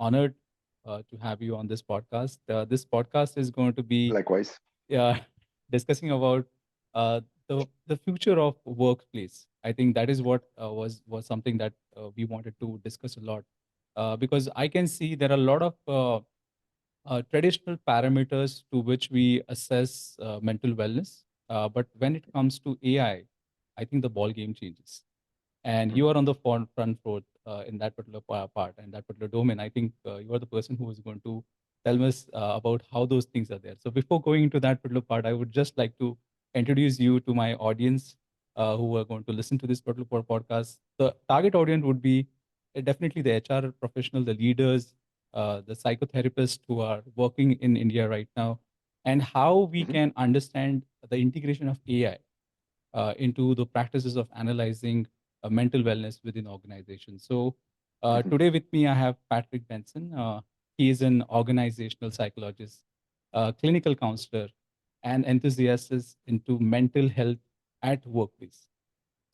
honored to have you on this podcast. This podcast is going to be Likewise. uh, discussing about the future of workplace. I think that is what was something that we wanted to discuss a lot, because I can see there are a lot of traditional parameters to which we assess mental wellness. But when it comes to I think the ball game changes, and Mhm. you are on the front row in that particular part and that particular domain. I think you are the person who is going to tell us about how those things are there. So before going into that particular part, I would just like to introduce you to my audience who are going to listen to this particular podcast. The target audience would be definitely the HR professional, the leaders, the psychotherapists who are working in India right now, and how we Mhm. can understand the integration of AI into the practices of analyzing mental wellness within organizations. So Mhm. today with me, I have Patrick Bensen. He is an organizational psychologist, clinical counselor, and enthusiast into mental health at workplace.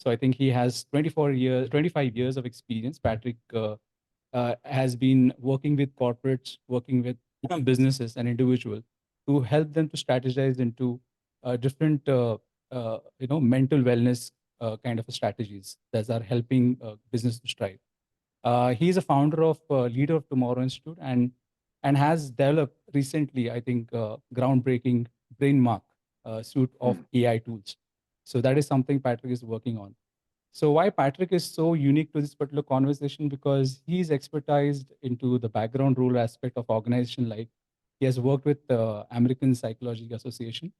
So I think he has 25 years of experience. Patrick has been working with corporates, working with businesses and individuals to help them to strategize into different, mental wellness kind of strategies that are helping business to strive. He is a founder of Leader of Tomorrow Institute and has developed recently, I think, groundbreaking Brainmark suite of Mhm. AI tools. So that is something Patrick is working on. So why Patrick is so unique to this particular conversation, because he's expertised into the background rule aspect of organization life. He has worked with the American Psychology Association,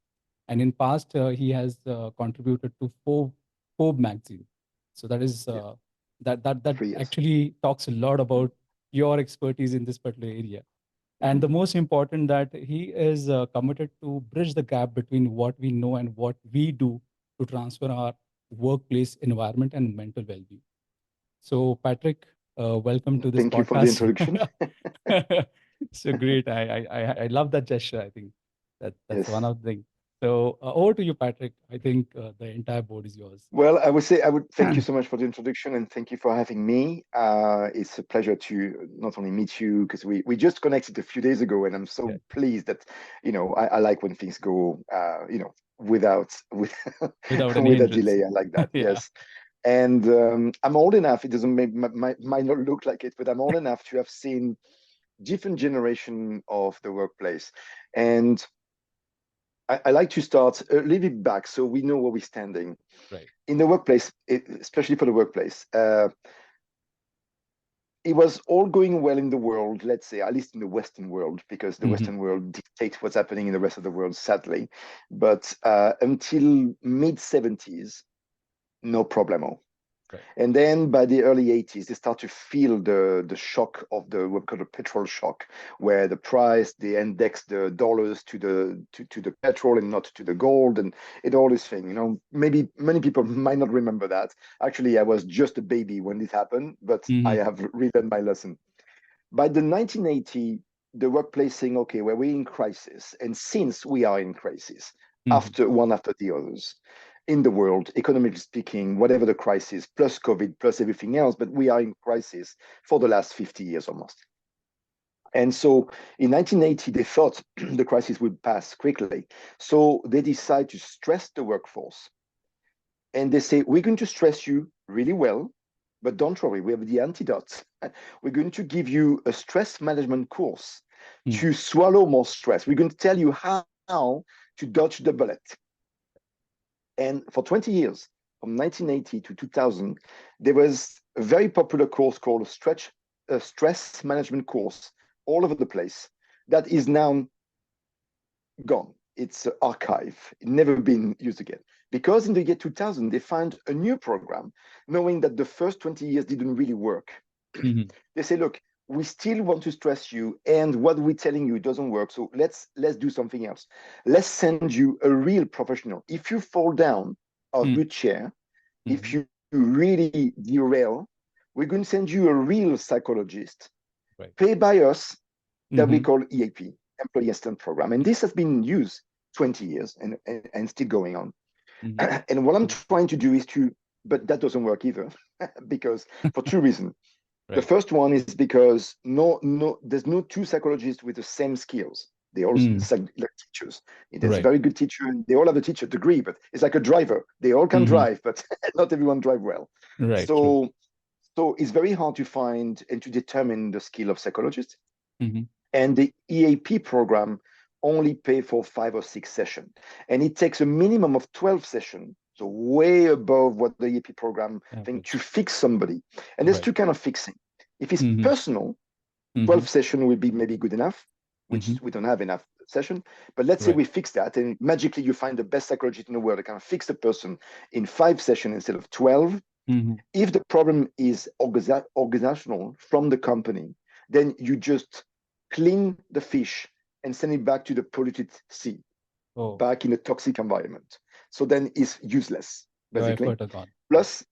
and in past he has contributed to Forbes magazine. So that is Yeah. that 3 years. actually talks a lot Mhm. about your expertise in this particular area. And Mhm. the most important that he is committed to bridge the gap between what we know and what we do to transfer our workplace environment and mental well-being. So Patrick, welcome to this Thank you for the podcast. introduction. So great. I love that gesture. I think that's one Yes. of the things. So over to you, Patrick. I think the entire board is yours. Well, I would say I would thank you so much for the introduction and thank you for having me. It's a pleasure to not only meet you because we just connected a few days ago, and I'm Yeah. so pleased that I like when things go without with Without any with a hindrance. delay. I like that. Yeah. Yes. And I'm old enough. It doesn't might not look like it, but I'm old enough to have seen different generation of the workplace. And I like to start a little bit back so we know where we're standing Right. in the workplace, especially for the workplace. It was all going well in the world, let's say, at least in the Western world, because the Hmm. Western world dictates what's happening in the rest of the world, sadly. But until mid 70s, no problemo. Right. And then by the early 80s, they start to feel the shock of the what we call the petrol shock, where the price, they index the dollars to the petrol and not to the gold and all this thing. Maybe many people might not remember that. Actually, I was just a baby when this happened, but I Hmm. have relearned my lesson. By the 1980, the workplace saying, okay, well, we're in crisis. And since we are in crisis, Hmm. after the others, in the world, economically speaking, whatever the crisis, plus COVID, plus everything else, but we are in crisis for the last 50 years almost. And so in 1980, they thought the crisis would pass quickly. So they decide to stress the workforce. And they say, we're going to stress you really well, but don't worry, we have the antidote. We're going to give you a stress management course Hmm. to swallow more stress. We're going to tell you how to dodge the bullet. And for 20 years, from 1980 to 2000, there was a very popular course called a stress management course all over the place that is now gone. It's an archive, never been used again. Because in the year 2000, they found a new program, knowing that the first 20 years didn't really work. Hmm. They say, look, we still want to stress you, and what we're telling you doesn't work. So let's do something else. Let's send you a real professional. If you fall down of Hmm. your chair, if Hmm. you really derail, we're going to send you a real psychologist, Right. paid by us, that we Hmm. call EAP, Employee Assistance Program. And this has been used 20 years and still going on. Hmm. And what I'm trying to do is but that doesn't work either, because for two reasons. The first one is because there's no two psychologists with the same skills. They all like teachers. There's a very good teacher, and they all have a teacher degree, but it's like a driver. They all can drive, but not everyone drive well. Right. So it's very hard to find and to determine the skill of psychologists. And the EAP program only pay for 5 or 6 sessions. And it takes a minimum of 12 sessions, so way above what the EAP program thinks, to fix somebody. And there's two kinds of fixing. If it's personal, 12 sessions will be maybe good enough, which we don't have enough session. But let's say we fix that, and magically you find the best psychologist in the world that can fix the person in 5 sessions instead of 12. If the problem is organizational from the company, then you just clean the fish and send it back to the polluted sea, back in a toxic environment. So then it's useless, basically. Plus,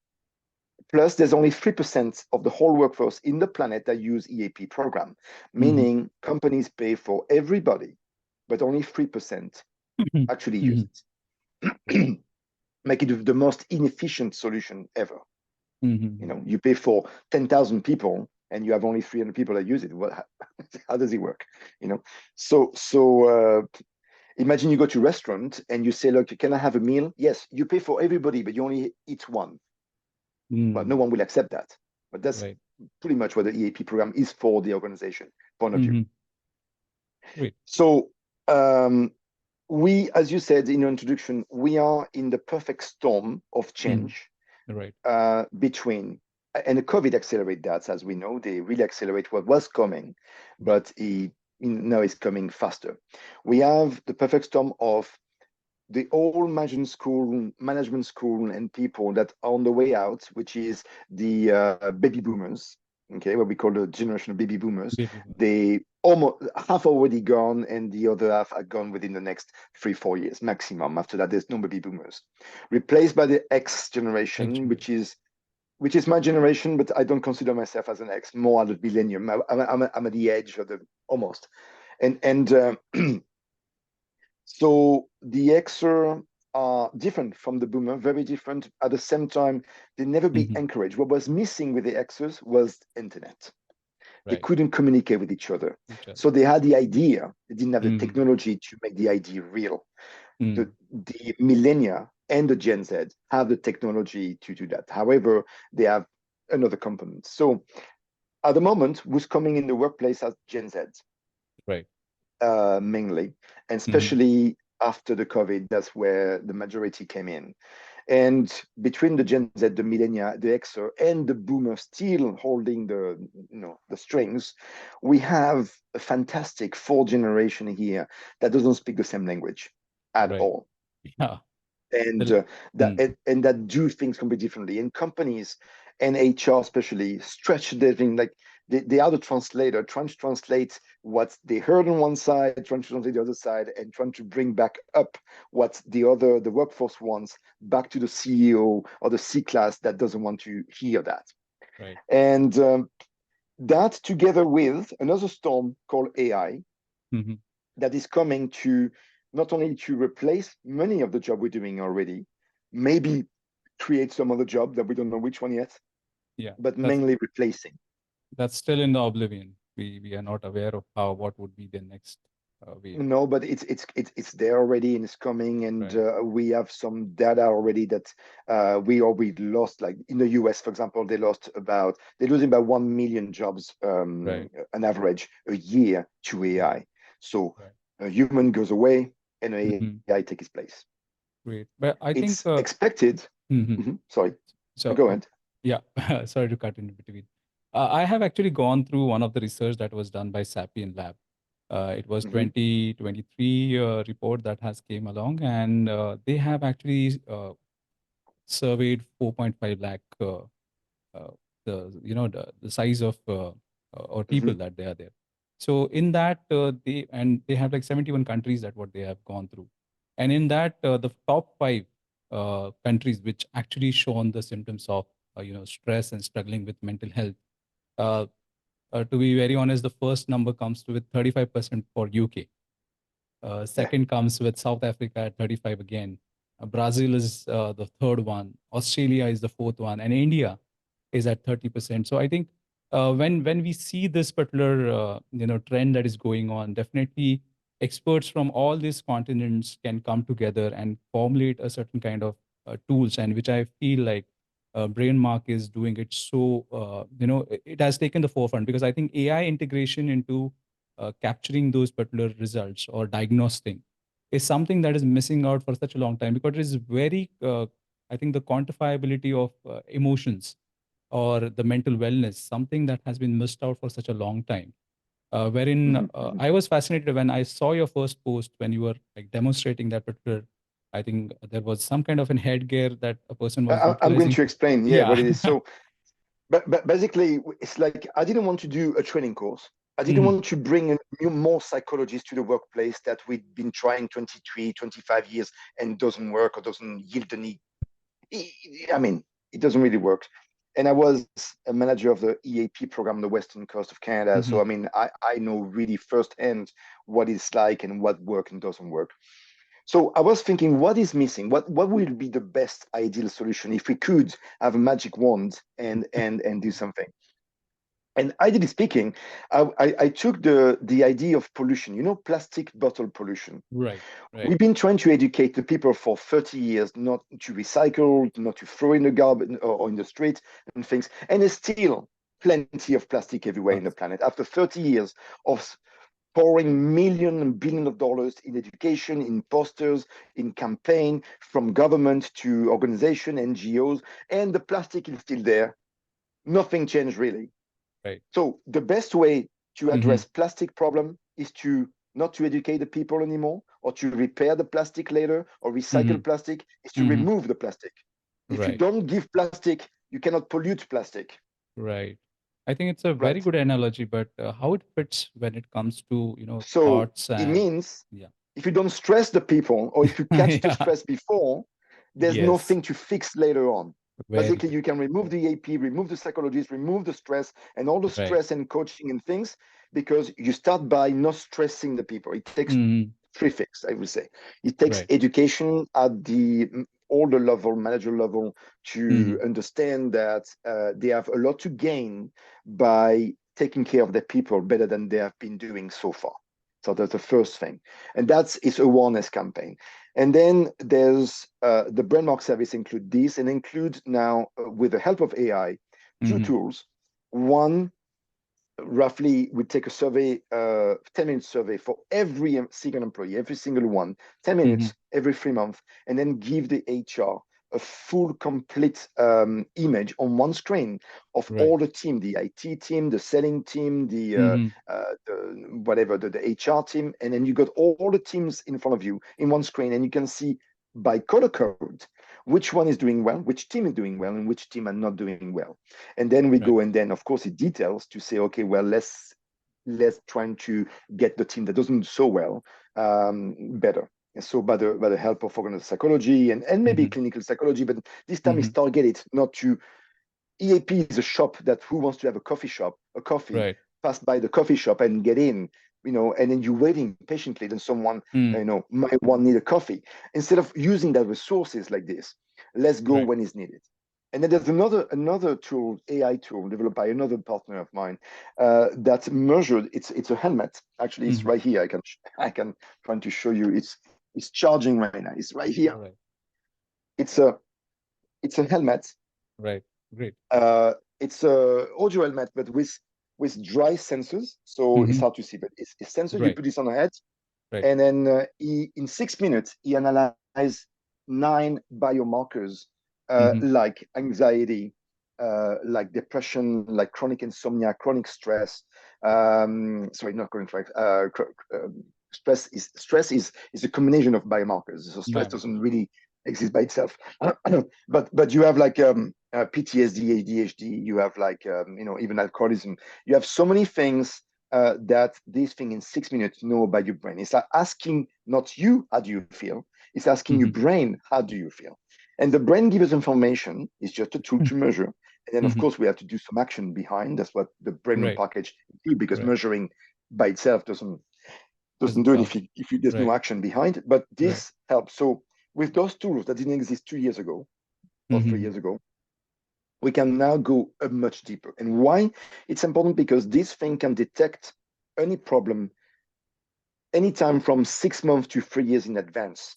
there's only 3% of the whole workforce in the planet that use EAP program, meaning companies pay for everybody, but only 3% actually use it. Make it the most inefficient solution ever. You pay for 10,000 people and you have only 300 people that use it. How does it work? So imagine you go to a restaurant and you say, look, can I have a meal? Yes, you pay for everybody, but you only eat one. But no one will accept that. But that's pretty much what the EAP program is for the organization point of view. So we, as you said in your introduction, we are in the perfect storm of change between, and the COVID accelerate that, as we know. They really accelerate what was coming, but now it's coming faster. We have the perfect storm of the old management school and people that are on the way out, which is the baby boomers, what we call the generation of baby boomers. They almost half already gone, and the other half are gone within the next 3-4 years maximum. After that, there's no baby boomers, replaced by the X generation, which is my generation, but I don't consider myself as an X, more at the millennium. I'm at the edge of the almost, and so the Xer are different from the boomer, very different. At the same time, they never be encouraged. What was missing with the Xers was internet. They couldn't communicate with each other. So they had the idea, they didn't have the technology to make the idea real. The millennia and the Gen Z have the technology to do that. However, they have another component. So at the moment, who's coming in the workplace as Gen Z? Mainly, and especially after the COVID, that's where the majority came in. And between the Gen Z, the millennia, the Xer, and the boomer still holding the strings, we have a fantastic 4th generation here that doesn't speak the same language at all. And that do things completely differently. And companies and HR especially stretch their thing, like they are the translator, trying to translate what they heard on one side, trying to translate the other side, and trying to bring back up what the workforce wants back to the CEO or the C class that doesn't want to hear that. And that, together with another storm called AI, that is coming to not only to replace many of the job we're doing already, maybe create some other job that we don't know which one yet, but mainly replacing. That's still in the oblivion. We are not aware of what would be the next wave. No, but it's there already, and it's coming, and we have some data already that we lost. Like in the US, for example, they're losing about 1 million jobs on average a year to AI. So a human goes away and AI takes its place. Great, but I think it's expected. Sorry, so go ahead. Sorry to cut in between. I have actually gone through one of the research that was done by Sapien Lab. It was 2023 report that has came along, and they have actually surveyed 4.5 lakh the size of or people that they are there. So in that they have like 71 countries that what they have gone through, and in that the top 5 countries which actually shown the symptoms of stress and struggling with mental health. To be very honest, the first number comes with 35% for UK. Second comes with South Africa at 35 again. Brazil is the third one. Australia is the fourth one, and India is at 30%. So I think when we see this particular trend that is going on, definitely experts from all these continents can come together and formulate a certain kind of tools, and which I feel like Brainmark is doing it. So it has taken the forefront, because I think AI integration into capturing those particular results or diagnosing is something that is missing out for such a long time, because it is very I think the quantifiability of emotions or the mental wellness, something that has been missed out for such a long time. Wherein I was fascinated when I saw your first post when you were like demonstrating that particular. I think there was some kind of an headgear that a person was I'm going utilizing. to explain, yeah, what Yeah. it is. So, but basically, it's like I didn't want to do a training course. I didn't Mhm. want to bring more psychologists to the workplace that we've been trying 23, 25 years and doesn't work or doesn't yield the need. I mean, it doesn't really work. And I was a manager of the EAP program on the western coast of Canada. So, Mhm. I mean, I know really firsthand what it's like and what works and doesn't work. So I was thinking, what is missing? What will be the best ideal solution if we could have a magic wand and do something? And ideally speaking, I took the idea of pollution, plastic bottle pollution. Right. Right. We've been trying to educate the people for 30 years not to recycle, not to throw in the garbage or in the street and things. And there's still plenty of plastic everywhere in the Us. planet. After 30 years of pouring millions and billions of dollars in education, in posters, in campaign, from government to organization, NGOs, and the plastic is still there. Nothing changed really. Right. So the best way to Mhm. address plastic problem is to not to educate the people anymore or to repair the plastic later or recycle Mhm. plastic, is to Mhm. remove the plastic. If you Right. don't give plastic, you cannot pollute plastic, Right. I think it's a very right? good analogy, but how it fits when it comes to So thoughts it and means yeah. if you don't stress the people or if you catch the Yeah. stress before, there's Yes. nothing to fix later on. Very Basically, true. you can remove the AP, remove the psychologist, remove the stress and all the Right. stress and coaching and things because you start by not stressing the people. It takes Mhm. three things, I would say. It takes Right. education at the older level, manager level, to Mhm. understand that they have a lot to gain by taking care of their people better than they have been doing so far. So that's the first thing. And that's its awareness campaign. And then there's the Brainmark service include this and include now, with the help of AI, two Mhm. tools. One, roughly, we take a survey, 10-minute survey for every single employee, every single one, 10 Mhm. minutes every 3 months, and then give the HR a full, complete image on one screen of Right. all the team, the IT team, the selling team, Mhm. the whatever, the HR team, and then you got all the teams in front of you in one screen, and you can see by color code which one is doing well, which team is doing well, and which team are not doing well. And then we Right. go and then of course it details to say, okay, well, let's try to get the team that doesn't do so well better. And so by the help of organizational psychology and maybe Mhm. clinical psychology, but this time it's Mhm. targeted not to EAP is a shop that who wants to have a coffee, Right. pass by the coffee shop and get in, and then you're waiting patiently, then someone, Mm. might want need a coffee. Instead of using that resources like this, let's go Right. when it's needed. And then there's another tool, AI tool developed by another partner of mine, that's measured. It's a helmet. Actually, it's Mhm. right here. I can try to show you. It's charging right now. It's right here. All right. It's a helmet. Right. Great. It's a audio helmet, but with dry sensors, so it's Mhm. hard to see. But it's sensors. You Right. put this on the head, Right. and then in 6 minutes, he analyzed 9 biomarkers, Mhm. like anxiety, like depression, like chronic insomnia, chronic stress. Sorry, not chronic stress. Stress is a combination of biomarkers. So stress doesn't Biomarkers. really exist by itself. but you have like PTSD, ADHD. You have like even alcoholism. You have so many things that this thing in 6 minutes know about your brain. It's like asking not you how do you feel. It's asking your Mhm. brain how do you feel. And the brain gives us information. It's just a tool to measure. And then of Mhm. course we have to do some action behind. That's what the Brainman Right. package do because Right. measuring by itself doesn't Doesn't do it solve. if there's no Right. action behind. But Right. this helps. So with those tools that didn't exist 2 years ago or three Mhm. years ago, we can now go much deeper. And why? It's important because this thing can detect any problem anytime from 6 months to 3 years in advance.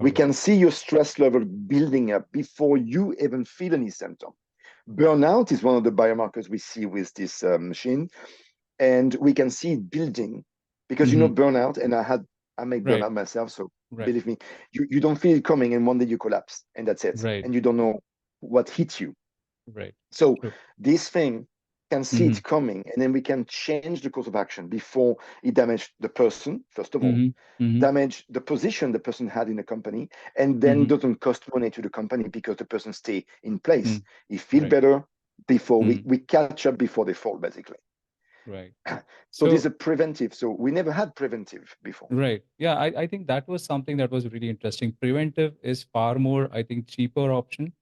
We Okay. can see your stress level building up before you even feel any symptom. Burnout is one of the biomarkers we see with this machine, and we can see it building because Mm-hmm. burnout, and I make Right. burnout myself, so Right. believe me, you don't feel it coming, and one day you collapse, and that's it, Right. and you don't know what hit you. Right. So True. this thing can see Mm-hmm. it coming, and then we can change the course of action before it damaged the person, first of all, Mm-hmm. Mm-hmm. damage the position the person had in the company, and then Mm-hmm. doesn't cost money to the company because the person stay in place. Mm. He feel Right. better before Mm. we catch up before they fall, basically. Right. So this is So a preventive. So we never had preventive before. right. Yeah, I think that was something that was really interesting. Preventive is far more, I think, cheaper option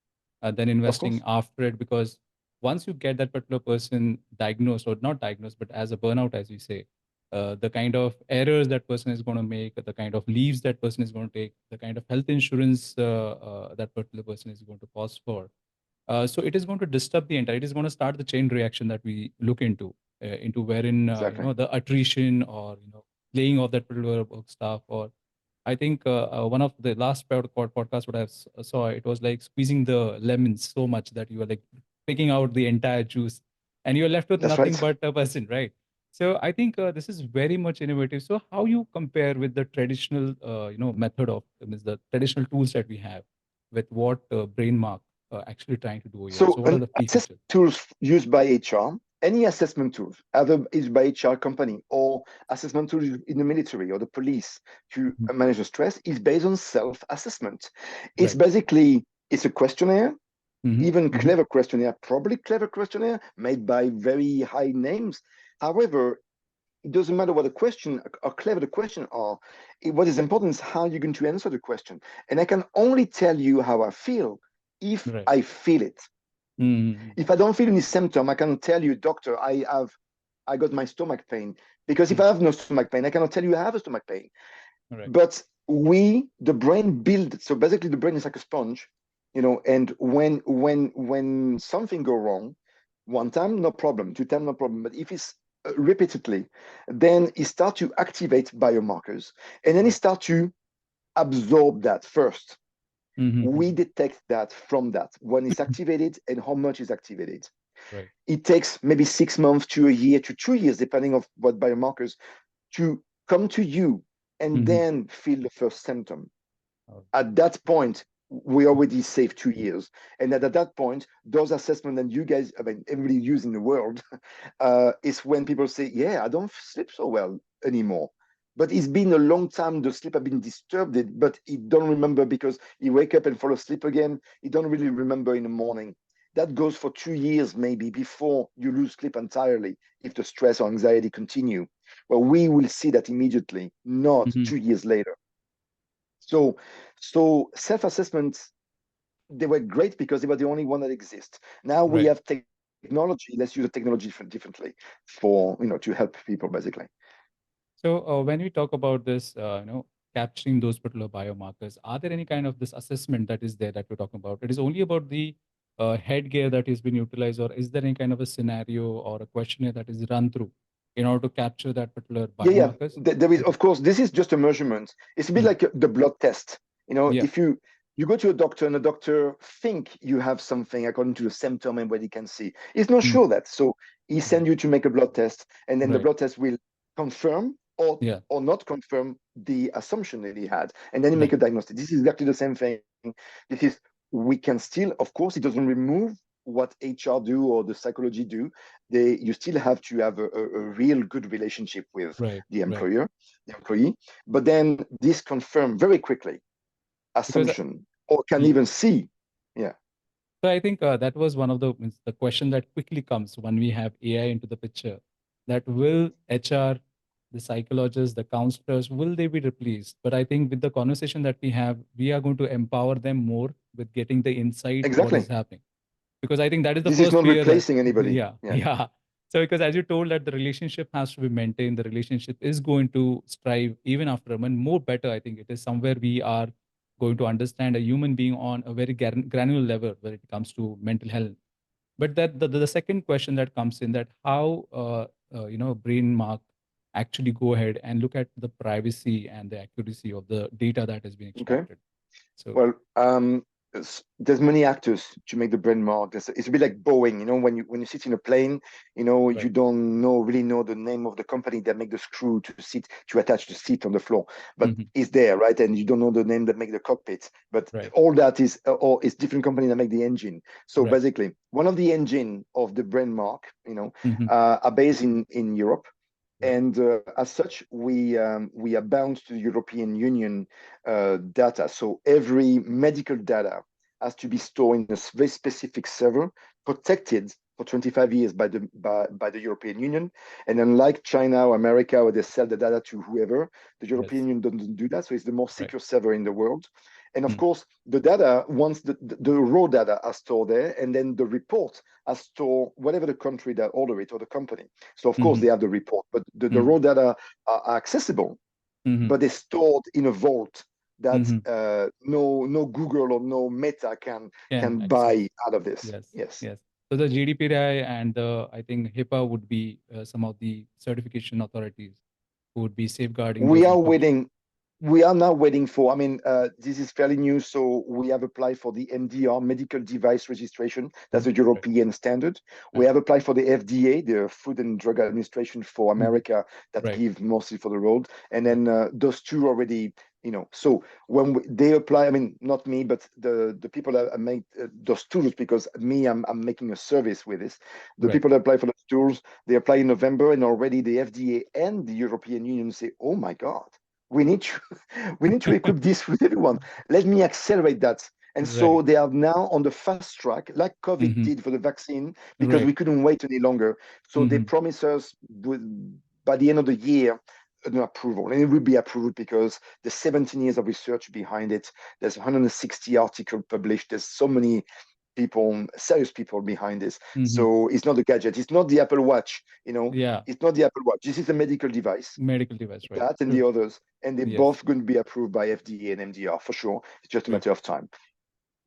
than Of investing course. after it, because once you get that particular person diagnosed, or not diagnosed, but as a burnout, as you say, the kind of errors that person is going to make, the kind of leaves that person is going to take, the kind of health insurance that particular person is going to cost for. So it is going to disturb the entire. It is going to start the chain reaction that we look into wherein Exactly. the attrition, or playing of that particular work stuff. Or I think one of the last podcast what I saw, it was like squeezing the lemons so much that you are like picking out the entire juice, and you're left with That's nothing right. but a person, right? So I think this is very much innovative. So how you compare with the traditional, method of means the traditional tools that we have, with what Brainmark actually trying to do here? So So what are an the key assessment features? tools used by HR, any assessment tools, either is by HR company or assessment tools in the military or the police to Mhm. manage the stress, is based on self-assessment. It's Right. basically it's a questionnaire, Hmm. even Hmm. clever questionnaire, probably clever questionnaire made by very high names. However, it doesn't matter what the question or clever the question are. What is important is how you're going to answer the question. And I can only tell you how I feel if Right. I feel it. Hmm. If I don't feel any symptom, I can tell you, doctor, I got my stomach pain. Because if Hmm. I have no stomach pain, I cannot tell you I have a stomach pain. Right. But the brain build. So basically, the brain is like a sponge, And when something go wrong, one time no problem, two time no problem. But if it's repeatedly, then it start to activate biomarkers, and then it Right. start to absorb that first. We Hmm. detect that from that when it's activated and how much is activated. Right. It takes maybe 6 months to a year to 2 years, depending on what biomarkers, to come to you and Hmm. then feel the first symptom. Oh, At that point, we already saved 2 years. And at that point, those assessments that you guys, I mean, everybody use in the world, is when people say, yeah, I don't sleep so well anymore. But it's been a long time, the sleep have been disturbed, but he don't remember because he wake up and fall asleep again. He don't really remember in the morning. That goes for 2 years maybe before you lose sleep entirely if the stress or anxiety continue. Well, we will see that immediately, not hmm. 2 years later. So, so self-assessments, they were great because they were the only one that exists. Now we Right. have technology. Let's use the technology differently for to help people basically. So when we talk about this, capturing those particular biomarkers, are there any kind of this assessment that is there that we're talking about? It is only about the headgear that has been utilized, or is there any kind of a scenario or a questionnaire that is run through in order to capture that particular Yeah, yeah. biomarkers? There is, Okay. of course, this is just a measurement. It's a bit Mm. like the blood test. Yeah. If you go to a doctor and the doctor think you have something according to the symptom and what he can see, he's not Mm. sure that. So he Right. send you to make a blood test, and then the Right. blood test will confirm Yeah. or not confirm the assumption that he had, and then he make Right. a diagnosis. This is exactly the same thing. This is we can still, of course, it doesn't remove what HR do or the psychology do. You still have to have a real good relationship with Right. the Right. employer, the employee. But then this confirm very quickly Because assumption or can y- even see. Yeah, so I think that was one of the means the question that quickly comes when we have AI into the picture. That will HR, the psychologists, the counselors, will they be replaced? But I think with the conversation that we have, we are going to empower them more with getting the insight what is exactly. happening, because I think that is the This is first not fear that replacing anybody. yeah, Yeah, yeah. So because as you told that the relationship has to be maintained, the relationship is going to strive even after a month more better. I think it is somewhere we are going to understand a human being on a very granular level when it comes to mental health. But that the second question that comes in, that how Brainmark actually go ahead and look at the privacy and the accuracy of the data that has been Okay. extracted. So Well, there's many actors to make the brand mark. It's a bit like Boeing, when you sit in a plane, you right. don't really know the name of the company that make the screw to attach the seat on the floor, but Hmm. it's there, right? And you don't know the name that make the cockpit, but Right. all that is, or it's different company that make the engine. So Right. basically, one of the engine of the brand mark, Hmm. are based in Europe. Right. And as such, we are bound to the European Union data. So every medical data has to be stored in a very specific server, protected for 25 years by the European Union. And unlike China or America, where they sell the data to whoever, the European Yes. Union doesn't do that. So it's the most Right. secure server in the world. And of Mm. course, the data, once the raw data are stored there, and then the report are stored, whatever the country that order it or the company. So of course Hmm. they have the report, but the Hmm. raw data are accessible, Hmm. but they're stored in a vault that Hmm. no Google or no Meta Can can buy access. out of this. Yes. Yes. Yes. So the GDPR and the, I think HIPAA would be some of the certification authorities who would be safeguarding We those are information. waiting. We are now waiting for, this is fairly new, so we have applied for the MDR, medical device registration. That's Mhm. a Right. European standard. We Right. have applied for the FDA, the Food and Drug Administration for Mhm. America, that Right. give mostly for the road. And Right. then those two already, so when they apply, not me, but the people that make those tools, because I'm making a service with this. The Right. people that apply for those tools, they apply in November, and already the FDA and the European Union say, oh my God, we need to we need to equip this with everyone. Let me accelerate that. And so Right. they are now on the fast track, like COVID Hmm. did for the vaccine, because Right. we couldn't wait any longer. So they Hmm. promise us by the end of the year an approval, and it will be approved because there's 17 years of research behind it. There's 160 articles published. There's so many people, serious people behind this. Hmm. So it's not a gadget. It's not the Apple Watch. Yeah. It's not the Apple Watch. This is a medical device, Medical device. Right. that and the True. others, and they're Yes. both going to be approved by FDA and MDR for sure. It's just a Right. matter of time.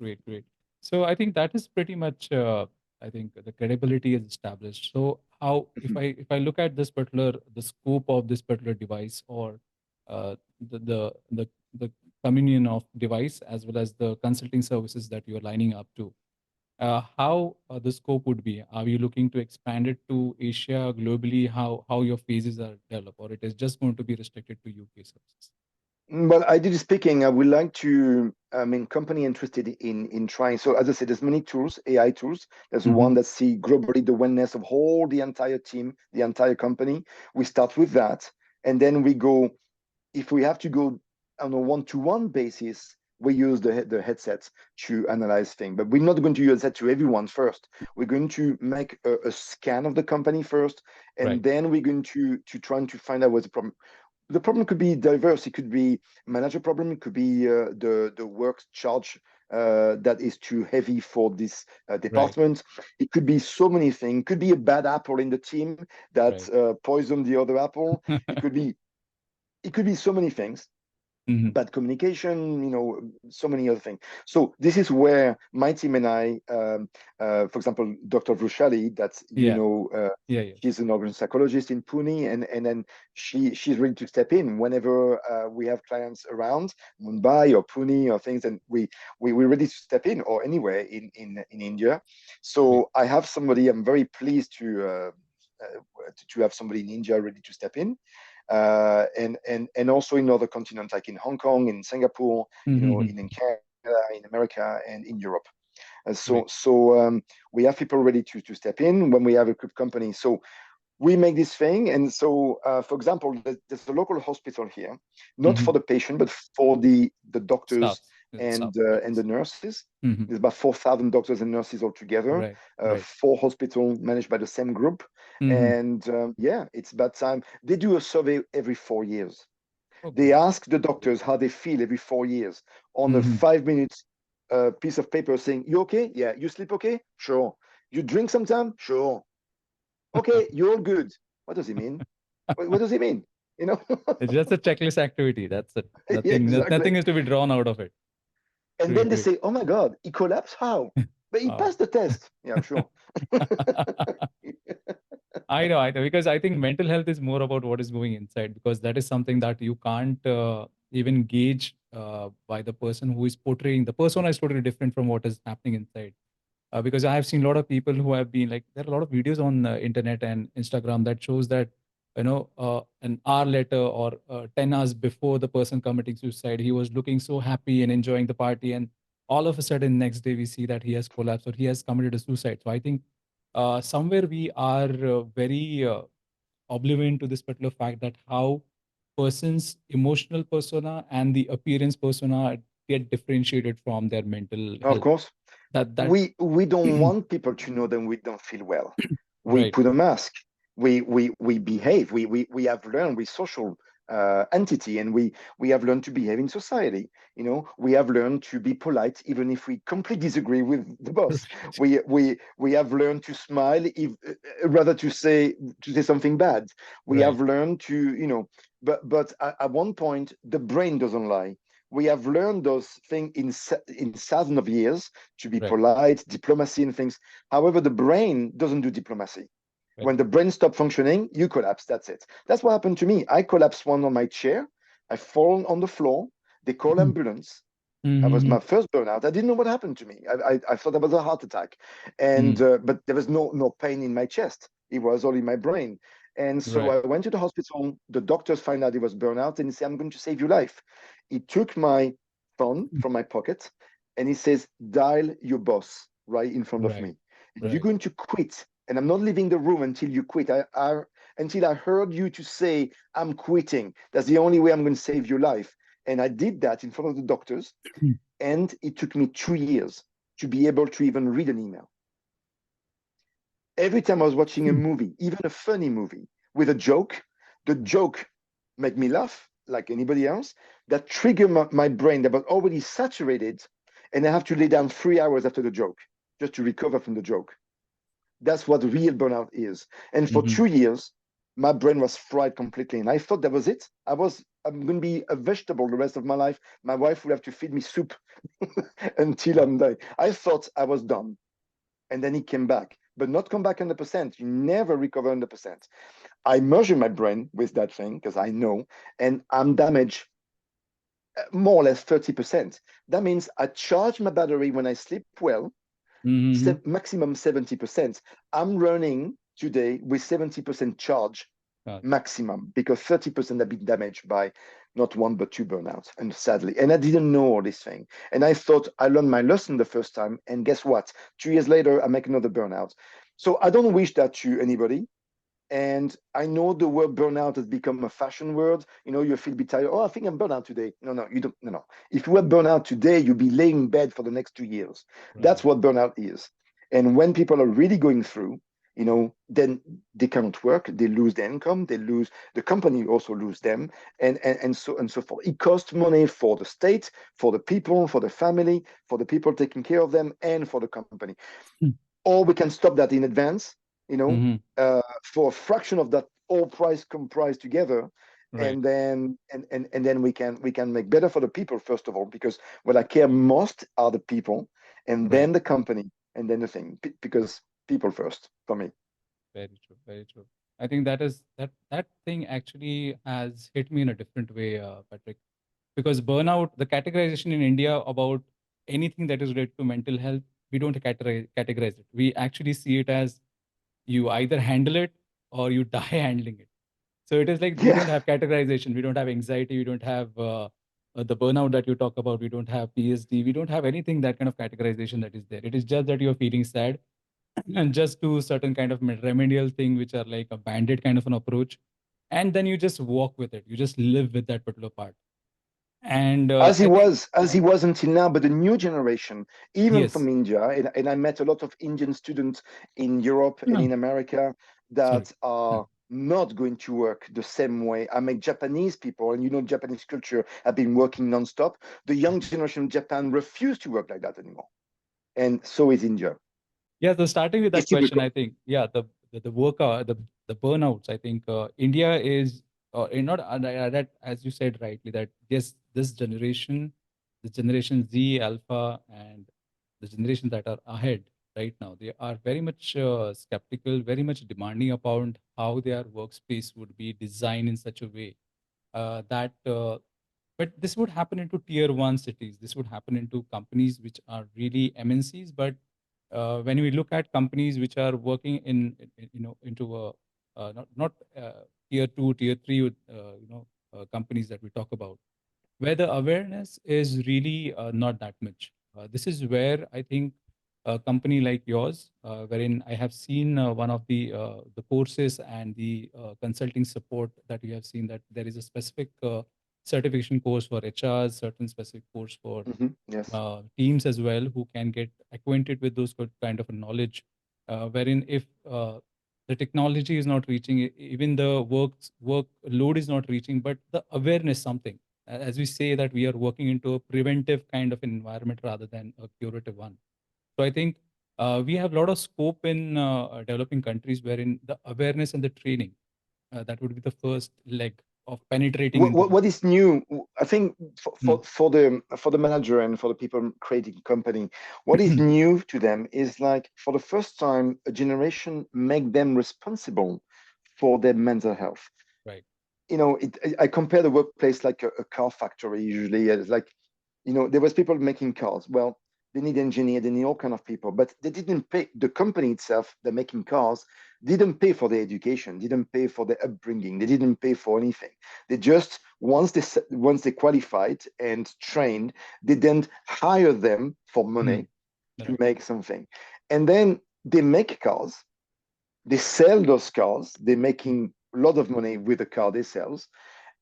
Great. Great. So I think that is pretty much. I think the credibility is established. So how, Mhm. if I look at this particular, the scope of this particular device, or the communion of device as well as the consulting services that you are lining up to, how the scope would be? Are you looking to expand it to Asia globally? How your phases are developed, or it is just going to be restricted to UK services? Well, ideally speaking, I would like to, company interested in trying. So as I said, there's many tools, AI tools. There's Hmm. one that see globally the wellness of whole the entire team, the entire company. We start with that, and then we go. If we have to go on a one-to-one basis, we use the headsets to analyze things. But we're not going to use that to everyone first. We're going to make a scan of the company first, Right. and then we're going to try to find out what's the problem. The problem could be diverse. It could be manager problem. It could be the work charge that is too heavy for this Right. department. It could be so many things. It could be a bad apple in the team that Right. poisoned the other apple. It could be it could be so many things, Hmm. bad communication, so many other things. So this is where my team and I, for example, Dr. Vrushali, that's Yeah. Yeah. Yes. she's an organ psychologist in Pune, and then she's ready to step in whenever we have clients around Mumbai or Pune or things, and we're ready to step in, or anywhere in India. Great. So I have somebody. I'm very pleased to have somebody in India ready to step in, and also in other continents like in Hong Kong, in Singapore, Hmm. in Canada, in America, and in Europe. And so Great. so we have people ready to step in when we have a good company. So we make this thing. And so, for example, there's a local hospital here, not Hmm. for the patient, but for the doctors Staffs. Staff. Right. and the nurses. Hmm. There's about 4,000 doctors and nurses altogether, Right. Right. four hospitals managed by the same group. Hmm. And yeah, it's about time. They do a survey every 4 years. Oh, They great. ask the doctors how they feel every 4 years on a Hmm. 5 minute piece of paper saying, you okay? Yeah. You sleep okay? Sure. You drink sometime? Sure. Okay, you're all good. What does he mean? What does he mean? You know? It's just a checklist activity. That's it. Yeah, Nothing. exactly. Nothing is to be drawn out of it. And then Great. they Great. say, oh my God, he collapsed? How? But he passed the test. Yeah, sure. I know, because I think mental health is more about what is going inside, because that is something that you can't even gauge by the person who is portraying. The persona is totally different from what is happening inside. Because I have seen a lot of people who have been like, there are a lot of videos on internet and Instagram that shows that, an hour later or 10 hours before the person committing suicide, he was looking so happy and enjoying the party. And all of a sudden, next day, we see that he has collapsed or he has committed a suicide. So I think somewhere we are very oblivion to this particular fact that how person's emotional persona and the appearance persona get differentiated from their mental Of health. course. That We don't want people to know that we don't feel well. We right, put a mask. We behave. We have learned. We social entity, and we have learned to behave in society. We have learned to be polite even if we completely disagree with the boss. We have learned to smile if rather to say something bad. We right, have learned to but at one point the brain doesn't lie. We have learned those things in thousands of years to be right, polite, diplomacy, and things. However, the brain doesn't do diplomacy. very When the brain stops functioning, you collapse. That's it. That's what happened to me. I collapsed one on my chair. I fall on the floor. They call true. ambulance. That was Mm-hmm. my first burnout. I didn't know what happened to me. I thought that was a heart attack, and Mm, but there was no pain in my chest. It was all in my brain. And so right, I went to the hospital. The doctors find out it was burnout, and he said, "I'm going to save your life." He took my phone from my pocket, and he says, "Dial your boss right in front of right, me. And you're right, going to quit, and I'm not leaving the room until you quit. Until I heard you to say I'm quitting. That's the only way I'm going to save your life." And I did that in front of the doctors, and it took me 2 years to be able to even read an email. Every time I was watching a movie, even a funny movie with a joke, the joke made me laugh like anybody else. That triggered my brain that was already saturated, and I have to lay down 3 hours after the joke just to recover from the joke. That's what real burnout is. And for mm-hmm. 2 years, my brain was fried completely. And I thought that was it. I'm going to be a vegetable the rest of my life. My wife will have to feed me soup until Wow, I'm dying. I thought I was done. And then it came back, but not come back 100%. You never recover 100%. I measure my brain with that thing because I know, and I'm damaged more or less 30%. That means I charge my battery when I sleep well, mm-hmm. maximum 70%. I'm running today with 70% charge maximum because 30% have been damaged by not one but two burnouts, and sadly. And I didn't know all this thing. And I thought I learned my lesson the first time. And guess what? 2 years later, I make another burnout. So I don't wish that to anybody. And I know the word burnout has become a fashion word. You feel a bit tired. Oh, I think I'm burnout today. No, no, you don't. No, no. If you were burnout today, you'll be laying in bed for the next 2 years. That's Right, what burnout is. And when people are really going through, then they cannot work. They lose their income. They lose the company. Also lose them, and so forth. It costs money for the state, for the people, for the family, for the people taking care of them, and for the company. Or we can stop that in advance, you know, mm-hmm. for a fraction of that all price comprised together, Right, and then we can make better for the people first of all, because what I care most are the people, and right. then the company, and then the thing, because people first for me. Very true, very true. I think that thing actually has hit me in a different way, Patrick. Because burnout, the categorization in India about anything that is related to mental health, we don't categorize it. We actually see it as you either handle it or you die handling it. So it is like we Yeah, don't have categorization. We don't have anxiety. We don't have the burnout that you talk about. We don't have PSD. We don't have anything that kind of categorization that is there. It is just that you're feeling sad and just do certain kind of remedial thing, which are like a band-aid kind of an approach. And then you just walk with it. You just live with that particular part. And as he I think, was as he was until now, but the new generation, even yes, from India, and I met a lot of Indian students in Europe and in America sorry. that are not going to work the same way. I met Japanese people, and Japanese culture have been working nonstop. The young generation in Japan refuse to work like that anymore, and so is India. Yeah, so starting with It's that still question, record. I think, yeah, the work, the burnouts, I think India is, not that, as you said rightly, that yes, this generation, the generation Z, Alpha, and the generations that are ahead right now, they are very much skeptical, very much demanding about how their workspace would be designed in such a way that but this would happen into tier one cities. This would happen into companies which are really MNCs. But when we look at companies which are working into a not tier two, tier three, companies that we talk about, where the awareness is really not that much. This is where I think a company like yours, wherein I have seen one of the courses and the consulting support that you have seen, that there is a specific certification course for HRs, certain specific course for Yes. teams as well, who can get acquainted with those kind of a knowledge, wherein if the technology is not reaching, even the workload is not reaching, but the awareness something. As we say that we are working into a preventive kind of environment rather than a curative one. So I think we have a lot of scope in developing countries wherein the awareness and the training, that would be the first leg of penetrating into What the. is new? I think Hmm. for the manager and for the people creating company, what is new to them is like for the first time, a generation make them responsible for their mental health. Right. I compare the workplace like a car factory usually. It's like, there was people making cars. Well, they need engineer, they need all kind of people, but they didn't pay. The company itself, they're making cars, didn't pay for their education, didn't pay for their upbringing, they didn't pay for anything. They just once they qualified and trained, they then hire them for Hmm. money to Right. make something, and then they make cars, they sell those cars, they're making a lot of money with the car they sell.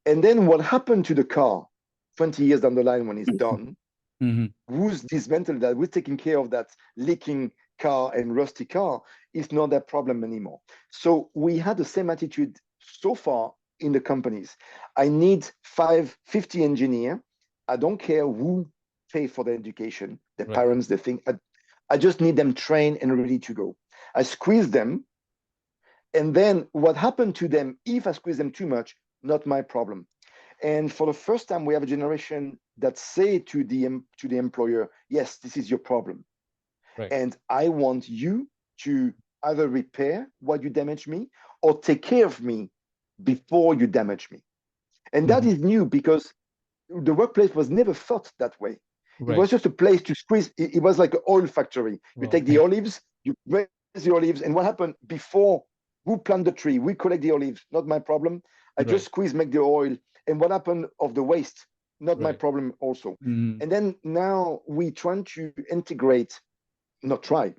And then what happened to the car 20 years down the line when it's done? Hmm. Who's dismantled that? Who's taking care of that leaking car and rusty car? Is not that problem anymore. So we had the same attitude so far in the companies. I need 50 engineer. I don't care who pay for their education, their Right. parents, their thing. I just need them trained and ready to go. I squeeze them, and then what happened to them, if I squeeze them too much, not my problem. And for the first time, we have a generation that say to the employer, yes, this is your problem. Right. And I want you to either repair what you damage me or take care of me before you damage me. And that Hmm. is new because the workplace was never thought that way. It Right. was just a place to squeeze. It was like an oil factory. You Well, take the olives, you raise the olives, and what happened before? Who plant the tree? We collect the olives, not my problem. I just right. squeeze, make the oil. And what happened of the waste? Not my Right. problem also. Hmm. And then now we trying to integrate, not try.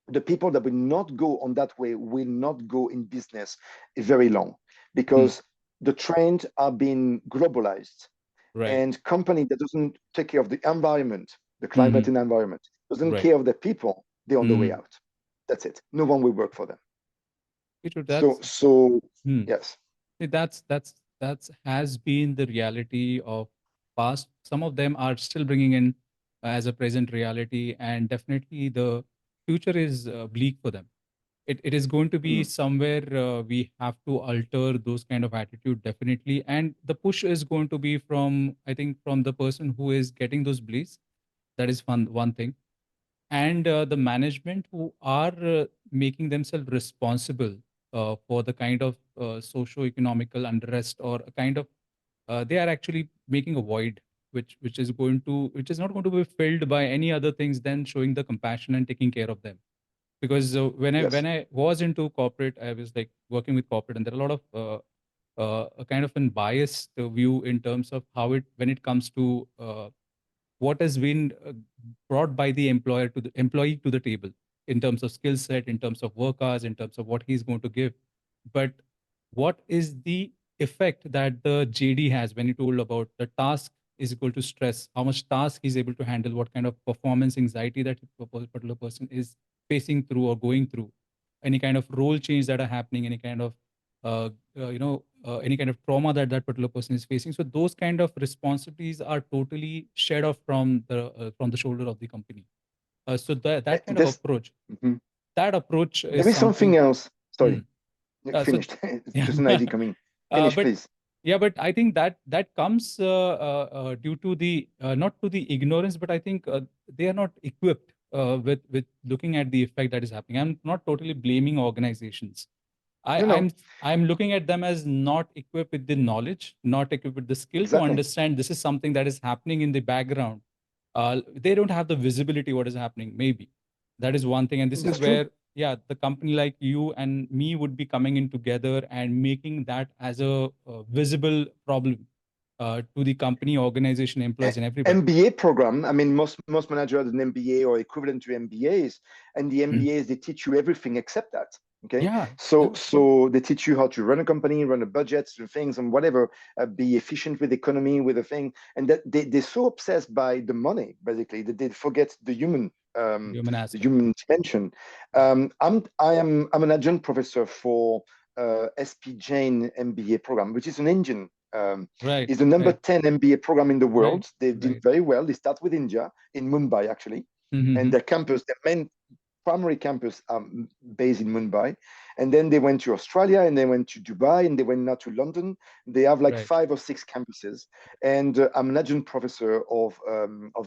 The people that will not go on that way will not go in business very long Hmm. because the trends are being globalized, Right. and company that doesn't take care of the environment, the Hmm. climate and environment, doesn't Right. care of the people, they're on the way Hmm. out. That's it. No one will work for them. True. So, That's. so Hmm. yes. See, that's has been the reality of past. Some of them are still bringing in as a present reality, and definitely the future is bleak for them. It is going to be Mm. somewhere we have to alter those kind of attitude definitely, and the push is going to be from, I think, from the person who is getting those beliefs. That is one thing, and the management who are making themselves responsible for the kind of socio-economical unrest, or a kind of they are actually making a void which is not going to be filled by any other things than showing the compassion and taking care of them. Because when Yes. I was into corporate, I was like working with corporate, and there are a lot of a kind of an biased view in terms of how it when it comes to what has been brought by the employer to the employee to the table, in terms of skill set, in terms of work hours, in terms of what he's going to give. But what is the effect that the JD has when he told about the task is equal to stress, how much task he's able to handle, what kind of performance anxiety that a particular person is facing through or going through, any kind of role change that are happening, any kind of any kind of trauma that that particular person is facing. So those kind of responsibilities are totally shed off from the shoulder of the company. So that kind of This, approach, mhm. that approach There is is something something. else. Hmm. Sorry, So finished. It's yeah, just an idea coming. Finish, but please. yeah, but I think that that comes due to the not to the ignorance, but I think they are not equipped. with looking at the effect that is happening. I'm not totally blaming organizations. I, No, no, I'm I'm looking at them as not equipped with the knowledge, not equipped with the skill to exactly. understand this is something that is happening in the background. They don't have the visibility what is happening. Maybe that is one thing, and this is That's true. where, yeah, the company like you and me would be coming in together and making that as a visible problem to the company, organization, employees, and everybody. MBA program. I mean, most managers have an MBA or equivalent to MBAs, and the Mm. MBAs they teach you everything except that. Okay, Yeah, so yeah, true. so they teach you how to run a company, run a budget, and things, and whatever, be efficient with economy, with a thing, and that they're so obsessed by the money, basically, that they forget Human the aspect. human dimension. Right, I'm an adjunct professor for SP Jain MBA program, which is an Indian right, is the number right, 10 MBA program in the right, world. They did right. very well. They start with India, in Mumbai, actually. And Mm-hmm. their campus, their main primary campus based in Mumbai. And then they went to Australia and they went to Dubai and they went now to London. They have like Right, 5 or 6 campuses. And I'm an adjunct professor of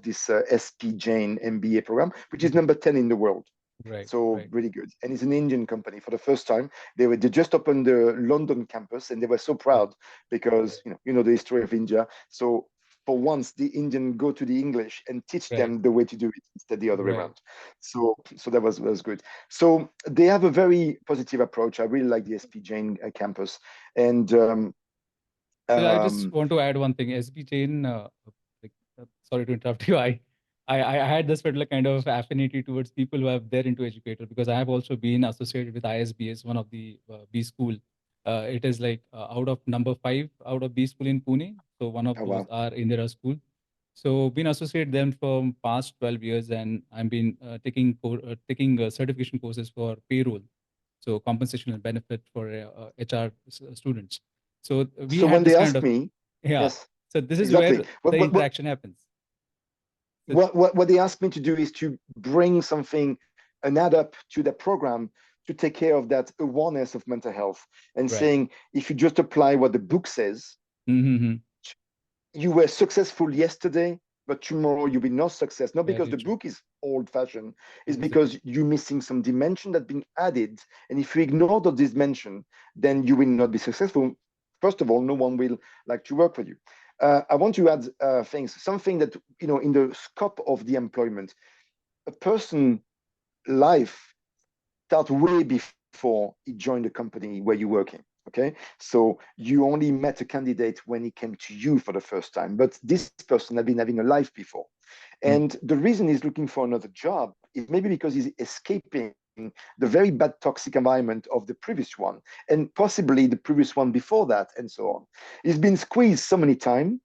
this SP Jain MBA program, which is mhm, number 10 in the world. right, So right, really good. And it's an Indian company for the first time. They just opened the London campus and they were so right, proud because right, you know the history of India. So for once the Indian go to the English and teach right, them the way to do it instead the other way right. around. So that was good. So they have a very positive approach. I really like the SP Jain campus. And So I just um, want to add one thing. SB Chain, like, sorry to interrupt you. I had this particular kind of affinity towards people who have they're into educator because I have also been associated with ISBS, one of the B school. It is like out of number 5 out of B school in Pune. So one of oh those wow. are Indira school. So been associated them for past 12 years, and I've been taking certification courses for payroll, so compensation and benefit for HR students. So we So had when this they kind ask of, me, yeah. yes, So this is exactly. where the interaction happens. So, What they asked me to do is to bring something, an add up to the program to take care of that awareness of mental health and right. saying, if you just apply what the book says, Mm-hmm. you were successful yesterday, but tomorrow you'll be not success. Not because Very the true. book is old fashioned, it's Exactly. because you're missing some dimension that's being added. And if you ignore the dimension, then you will not be successful. First of all, no one will like to work for you. I want to add things, something that, in the scope of the employment, a person life start way before he joined the company where you're working. Okay, so you only met a candidate when he came to you for the first time, but this person had been having a life before. Mm. And the reason he's looking for another job is maybe because he's escaping the very bad toxic environment of the previous one, and possibly the previous one before that, and so on. He's been squeezed so many times,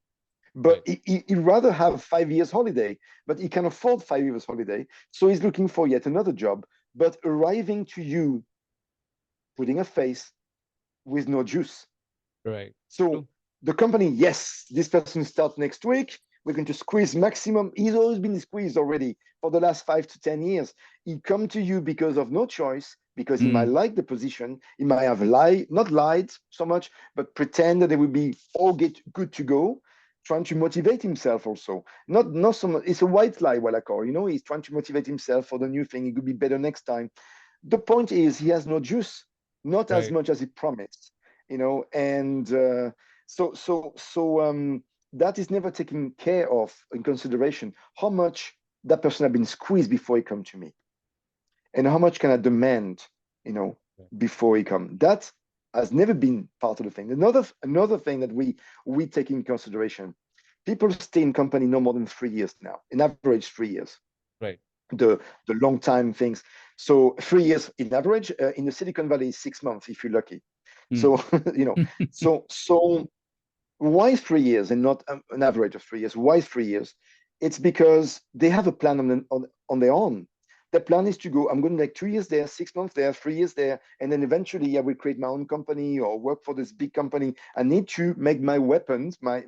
but Right. he'd rather have 5 years holiday, but he can afford 5 years holiday. So he's looking for yet another job, but arriving to you, putting a face with no juice. Right. So True. the company, yes, this person starts next week. We're going to squeeze maximum. He's always been squeezed already for the last 5 to 10 years. He come to you because of no choice, because he might Mm. like the position. He might have lied, not lied so much, but pretend that they will be all get good to go, trying to motivate himself also. Not so much. It's a white lie, what I call. He's trying to motivate himself for the new thing. It could be better next time. The point is, he has no juice, not as Right. much as he promised. And that is never taken care of in consideration. How much that person has been squeezed before he come to me, and how much can I demand, you know, Right. before he come. That has never been part of the thing. Another thing that we take in consideration. People stay in company no more than 3 years now, in average 3 years. Right. The long time things. So 3 years in average. In the Silicon Valley is 6 months if you're lucky. Mm. So you know, so why 3 years and not an average of 3 years? Why 3 years? It's because they have a plan on their own. The plan is to go, I'm going like 2 years there, 6 months there, 3 years there, and then eventually I will create my own company or work for this big company. I need to make my weapons, my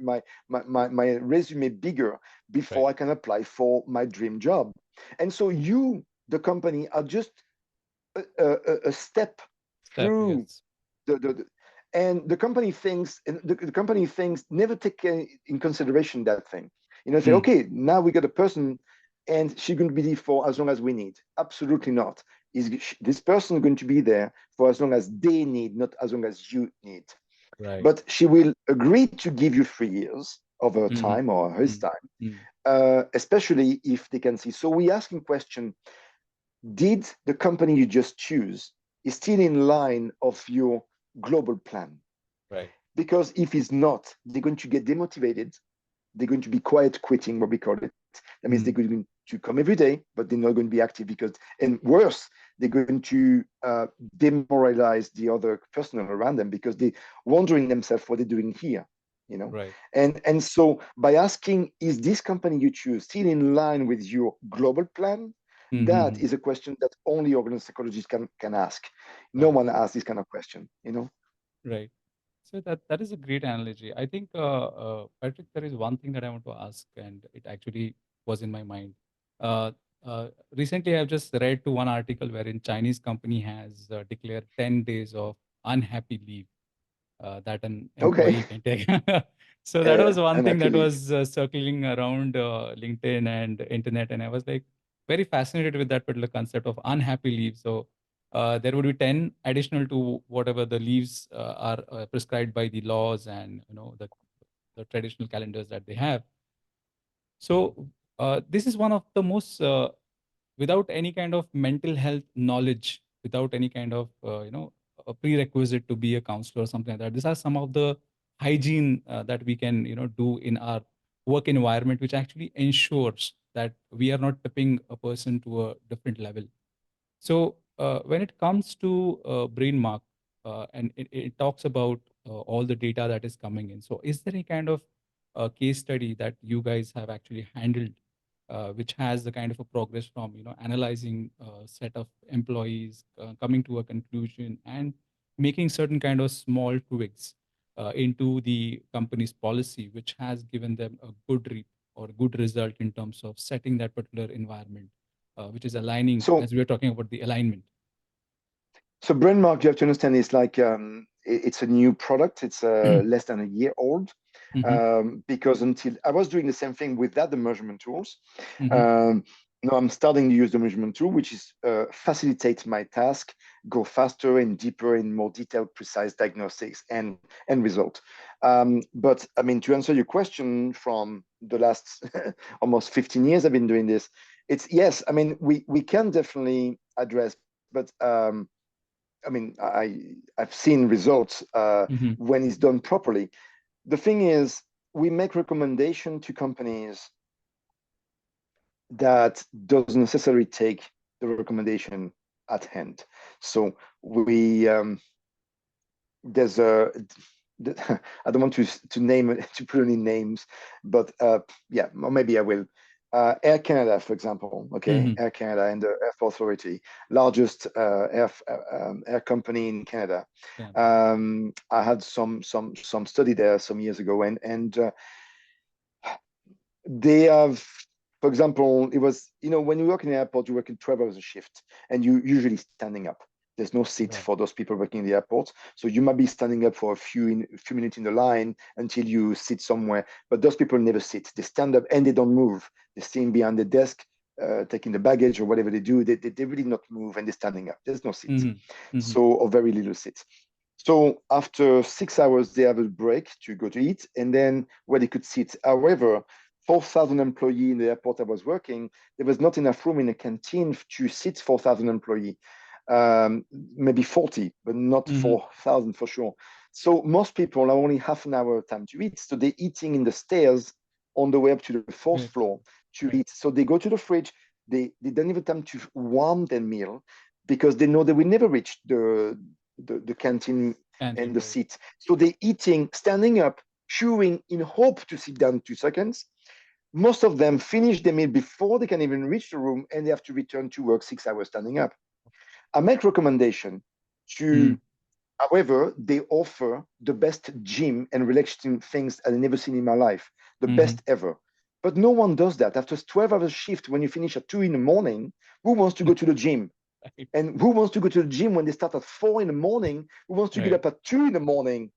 resume bigger before Right. I can apply for my dream job. And so the company, are just a step Step. through Yes. the and the company thinks never take in consideration that thing. Say, Mm. okay, now we got a person. and she's going to be there for as long as we need. Absolutely not. Is this person going to be there for as long as they need, not as long as you need? Right. But she will agree to give you 3 years of her Mm-hmm. time or his Mm-hmm. time, Mm-hmm. especially if they can see. So we asking question: did the company you just choose is still in line of your global plan? Right. Because if it's not, they're going to get demotivated. They're going to be quiet quitting, what we call it. That means they're Mm-hmm. going to come every day, but they're not going to be active because, and worse, they're going to demoralize the other personnel around them because they're wondering themselves what they're doing here, you know. Right. And so by asking, is this company you choose still in line with your global plan? That Mm-hmm. is a question that only organizational psychologists can ask. No Right. one asks this kind of question, you know. Right. So that is a great analogy. I think, Patrick, there is one thing that I want to ask, and it actually was in my mind. Uh, Recently, I've just read to one article wherein Chinese company has declared 10 days of unhappy leave that an Okay. employee can take. So that was one thing Unhappy that leave. was circling around LinkedIn and internet, and I was like very fascinated with that particular concept of unhappy leave. So there would be 10 additional to whatever the leaves are prescribed by the laws and the traditional calendars that they have. So this is one of the most without any kind of mental health knowledge, without any kind of a prerequisite to be a counselor or something like that. These are some of the hygiene that we can do in our work environment, which actually ensures that we are not tipping a person to a different level. So when it comes to Brainmark, and it talks about all the data that is coming in. So is there any kind of case study that you guys have actually handled, which has the kind of a progress from analyzing a set of employees, coming to a conclusion, and making certain kind of small tweaks into the company's policy, which has given them a good reap or good result in terms of setting that particular environment, which is aligning, So as we were talking about the alignment. So Brainmark, you have to understand, is like it's a new product. It's less than a year old. Hmm. Because until I was doing the same thing without the measurement tools. Hmm. Um, Now I'm starting to use the measurement tool, which is facilitate my task, go faster and deeper in more detailed, precise diagnostics and result. But I mean, to answer your question, from the last almost 15 years I've been doing this, it's yes. I mean, we can definitely address, but I mean, I've seen results Hmm. when it's done properly. The thing is, we make recommendation to companies that doesn't necessarily take the recommendation at hand. So we there's a I don't want to name to put any names, but yeah, or maybe I will. Air Canada, for example, okay, Hmm. Air Canada and the Air Authority, largest air company in Canada. Yeah. I had some study there some years ago, and they have, for example, it was, when you work in the airport, you work in 12 hours a shift, and you usually standing up. There's no seat Right. for those people working in the airport. So you might be standing up for a few minutes in the line until you sit somewhere. But those people never sit. They stand up and they don't move. They're sitting behind the desk, taking the baggage or whatever they do. They really not move, and they're standing up. There's no seat. Hmm. Hmm. So, or very little seats. So after 6 hours, they have a break to go to eat, and then where they could sit. However, 4,000 employees in the airport I was working, there was not enough room in a canteen to sit 4,000 employees. Maybe 40, but not Hmm. 4,000 for sure. So most people have only half an hour time to eat. So they're eating in the stairs on the way up to the fourth Right. floor to Right. eat. So they go to the fridge. They don't even time to warm their meal because they know they will never reach the canteen and Canteen. the Right. seat. So they're eating, standing up, chewing in hope to sit down 2 seconds. Most of them finish the meal before they can even reach the room, and they have to return to work 6 hours standing up. I make recommendation Mm. to, however, they offer the best gym and relaxing things I've never seen in my life, the Hmm. best ever. But no one does that. After 12 hours shift, when you finish at 2 in the morning, who wants to go to the gym? Right. And who wants to go to the gym when they start at 4 in the morning? Who wants to get Right. up at 2 in the morning,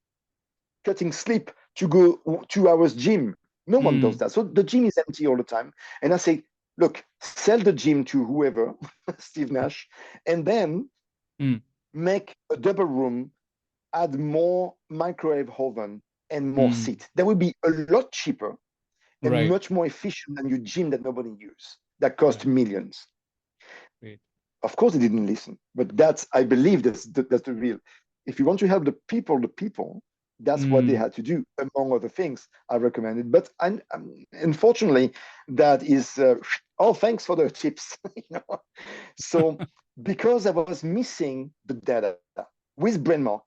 cutting sleep to go 2 hours gym? No one does Mm. that. So the gym is empty all the time. And I say, look, sell the gym to whoever, Steve Nash, and then Mm, make a double room, add more microwave oven and more mm, seat. That would be a lot cheaper and right, much more efficient than your gym that nobody uses. That cost right, millions. great. Of course, they didn't listen, but that's I believe that's the real. If you want to help the people, that's what they Mm, had to do. Among other things, I recommended. But unfortunately, that is oh, thanks for the tips. So because I was missing the data with Brainmark,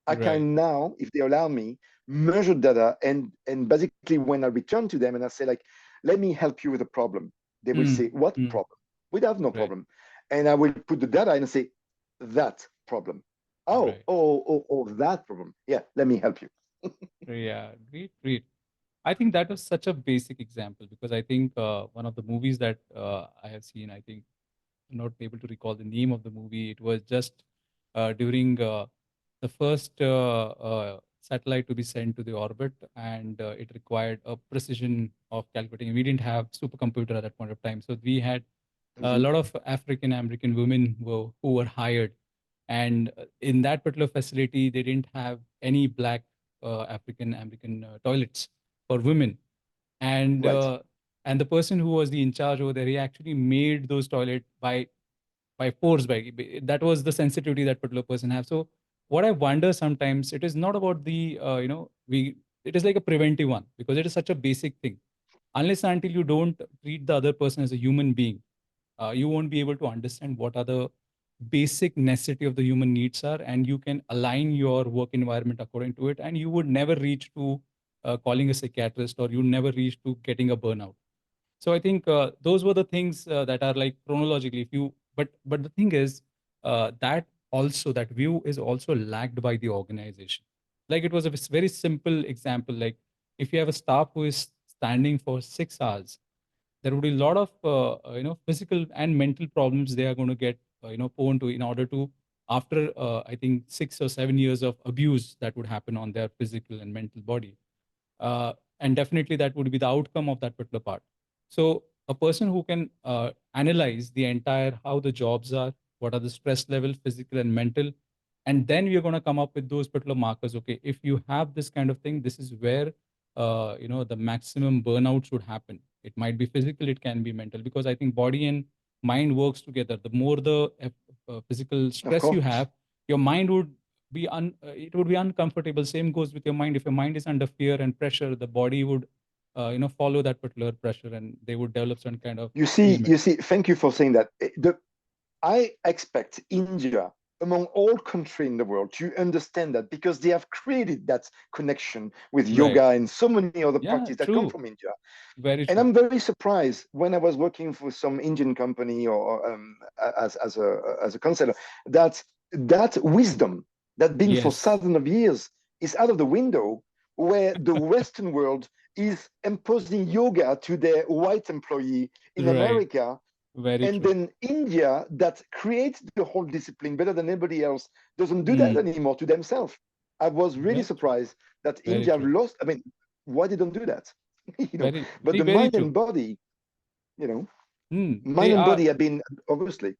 I can right. now, if they allow me, measure data and basically when I return to them and I say like, let me help you with a problem, they will Mm, say, what mm, problem? We have no right, problem. And I will put the data and say, that problem. right. That problem. Yeah, let me help you. Yeah, great, great. I think that was such a basic example because I think one of the movies that I have seen, I think I'm not able to recall the name of the movie. It was just during the first satellite to be sent to the orbit, and it required a precision of calculating. We didn't have supercomputer at that point of time, so we had a Mhm. lot of African American women who were hired, and in that particular facility, they didn't have any black African American toilets for women, and Right. uh, and the person who was the in charge over there, he actually made those toilet by force. By that was the sensitivity that particular person have. So what I wonder sometimes, it is not about the we. It is like a preventive one because it is such a basic thing. Unless and until you don't treat the other person as a human being, you won't be able to understand what are the basic necessity of the human needs are, and you can align your work environment according to it, and you would never reach to calling a psychiatrist, or you never reach to getting a burnout. So I think those were the things that are like chronologically. If you, but the thing is that also that view is also lagged by the organization. Like it was a very simple example. Like if you have a staff who is standing for 6 hours, there would be a lot of physical and mental problems they are going to get prone to in order to after I think 6 or 7 years of abuse that would happen on their physical and mental body, and definitely that would be the outcome of that particular part. So a person who can analyze the entire how the jobs are, what are the stress level, physical and mental, and then we are going to come up with those particular markers. Okay, if you have this kind of thing, this is where the maximum burnout should happen. It might be physical, it can be mental, because I think body and mind works together. The more the physical Of stress you course. have, your mind would it would be uncomfortable. Same goes with your mind. If your mind is under fear and pressure, the body would follow that particular pressure, and they would develop some kind of ailment. You see, thank you for saying that. I expect India, among all countries in the world, to understand that because they have created that connection with Right. yoga and so many other Yeah, practices that come true. from India. Very And true. I'm very surprised when I was working for some Indian company or as a counselor that that wisdom that been for Yes. thousands of years is out of the window, where the Western world is imposing yoga to their white employee in Right. America, Very and true. then India, that creates the whole discipline better than anybody else, doesn't do that Mm, anymore to themselves. I was really very true. surprised that Very India have true. lost. I mean, why they don't do that? Very, But very, the very mind true. and body, you know, mind They and are body have been obviously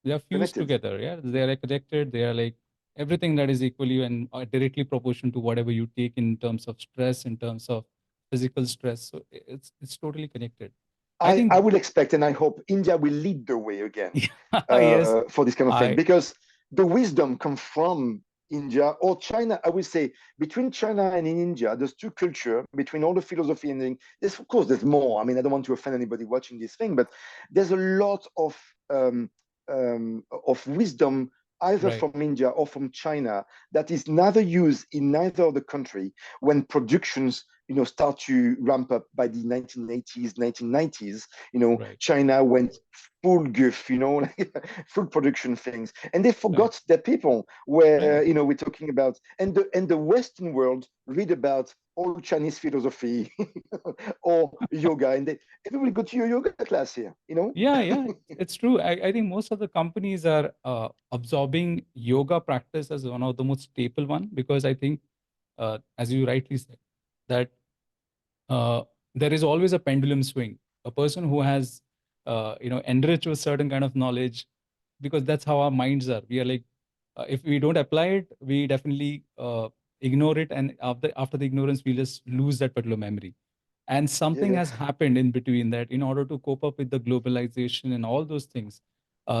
fused connected. together. Yeah, they are like connected. They are like everything that is equally and directly proportional to whatever you take in terms of stress, in terms of physical stress. So it's totally connected. I I think. would expect and I hope India will lead the way again Yeah, yes. for this kind of thing I because the wisdom comes from India or China. I would say between China and in India, there's two culture between all the philosophy and there's of course there's more. I mean, I don't want to offend anybody watching this thing, but there's a lot um, of wisdom either right. from India or from China that is neither used in neither of the country when productions start to ramp up by the 1980s 1990s. Right. China went full goof, like full production things, and they Right. forgot their people. Where Right. we're talking about, and the Western world read about all Chinese philosophy or yoga, and everybody go to your yoga class here. Yeah, yeah, it's true. I think most of the companies are absorbing yoga practice as one of the most staple one, because I think, as you rightly said, that there is always a pendulum swing. A person who has enrich with certain kind of knowledge, because that's how our minds are. We are like, if we don't apply it, we definitely ignore it, and after the ignorance, we just lose that particular memory. And something Yeah. has happened in between that. In order to cope up with the globalization and all those things,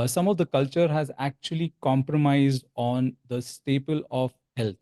some of the culture has actually compromised on the staple of health,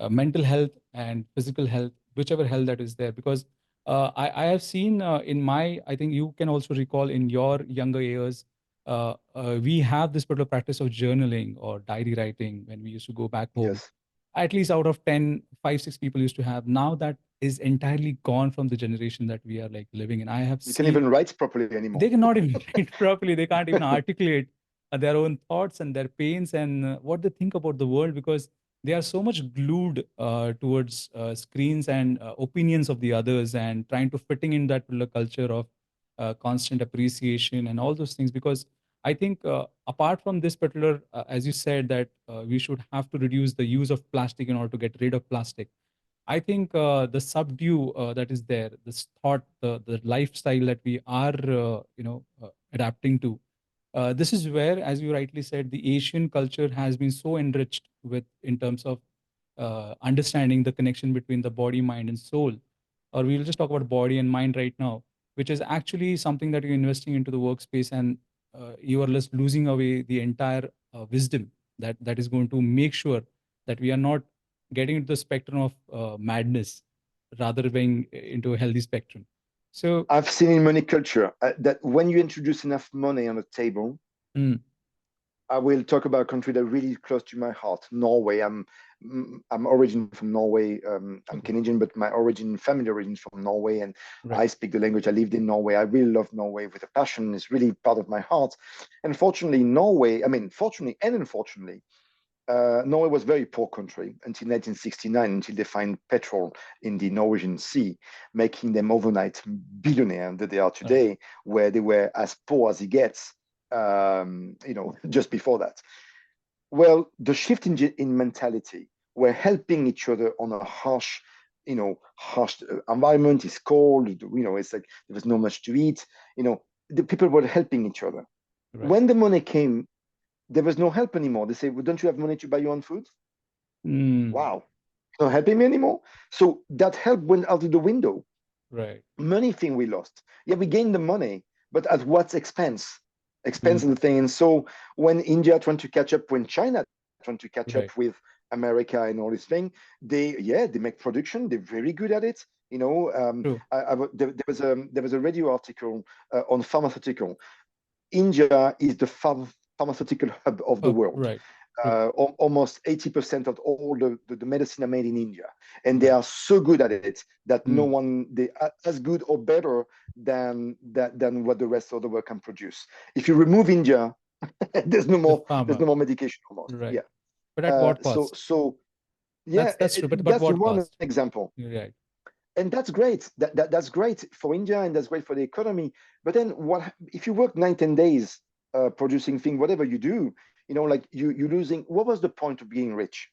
mental health and physical health, whichever health that is there. Because I have seen in my, I think you can also recall in your younger years, we have this particular practice of journaling or diary writing when we used to go back home. Yes. At least out of 10, 5, 6 people used to have. Now that is entirely gone from the generation that we are like living in. I have You can seen even write properly anymore. they cannot even write properly. They can't even articulate their own thoughts and their pains and what they think about the world, because they are so much glued towards screens and opinions of the others, and trying to fitting in that particular culture of constant appreciation and all those things. Because I think apart from this particular, as you said, that we should have to reduce the use of plastic in order to get rid of plastic. I think the subdue that is there, this thought, the lifestyle that we are, adapting to. This is where, as you rightly said, the Asian culture has been so enriched with in terms of understanding the connection between the body, mind, and soul. Or we'll just talk about body and mind right now, which is actually something that you're investing into the workspace, and you are just losing away the entire wisdom that is going to make sure that we are not getting into the spectrum of madness, rather being into a healthy spectrum. So, I've seen in money culture that when you introduce enough money on the table, mm, I will talk about a country that really close to my heart, Norway. I'm origin from Norway. I'm okay, Canadian, but my family origin is from Norway, and right, I speak the language. I lived in Norway. I really love Norway with a passion. It's really part of my heart. And fortunately, Norway. I mean, fortunately and unfortunately, Norway was a very poor country until 1969, until they find petrol in the Norwegian Sea, making them overnight billionaire that they are right, today, where they were as poor as it gets, just before that. Well, the shift in mentality, we're helping each other on a harsh environment. It's cold, it's like there was not much to eat. The people were helping each other. right. When the money came, there was no help anymore. They say, well, don't you have money to buy your own food? Mm, Wow, not helping me anymore. So that help went out of the window. right. Money thing we lost. Yeah, we gained the money, but at what expense? Expense Mm, of the thing. And so when India trying to catch up, when China trying to catch right. up with America and all this thing, they make production. They're very good at it. True. There was a radio article on pharmaceutical. India is the pharmaceutical hub of the Oh, world. right. True. Almost 80% of all the medicine are made in India, and they Right. are so good at it that no Mm, one they are as good or better than what the rest of the world can produce. If you remove India, the there's farmer. no more medication almost. Right. Yeah. But at what So cost? yeah, That's true. But that's what one cost? example, You're right. and that's great. That's great for India, and that's great for the economy. But then, what if you work 9, 10 days producing thing, whatever you do, like you're losing. What was the point of being rich?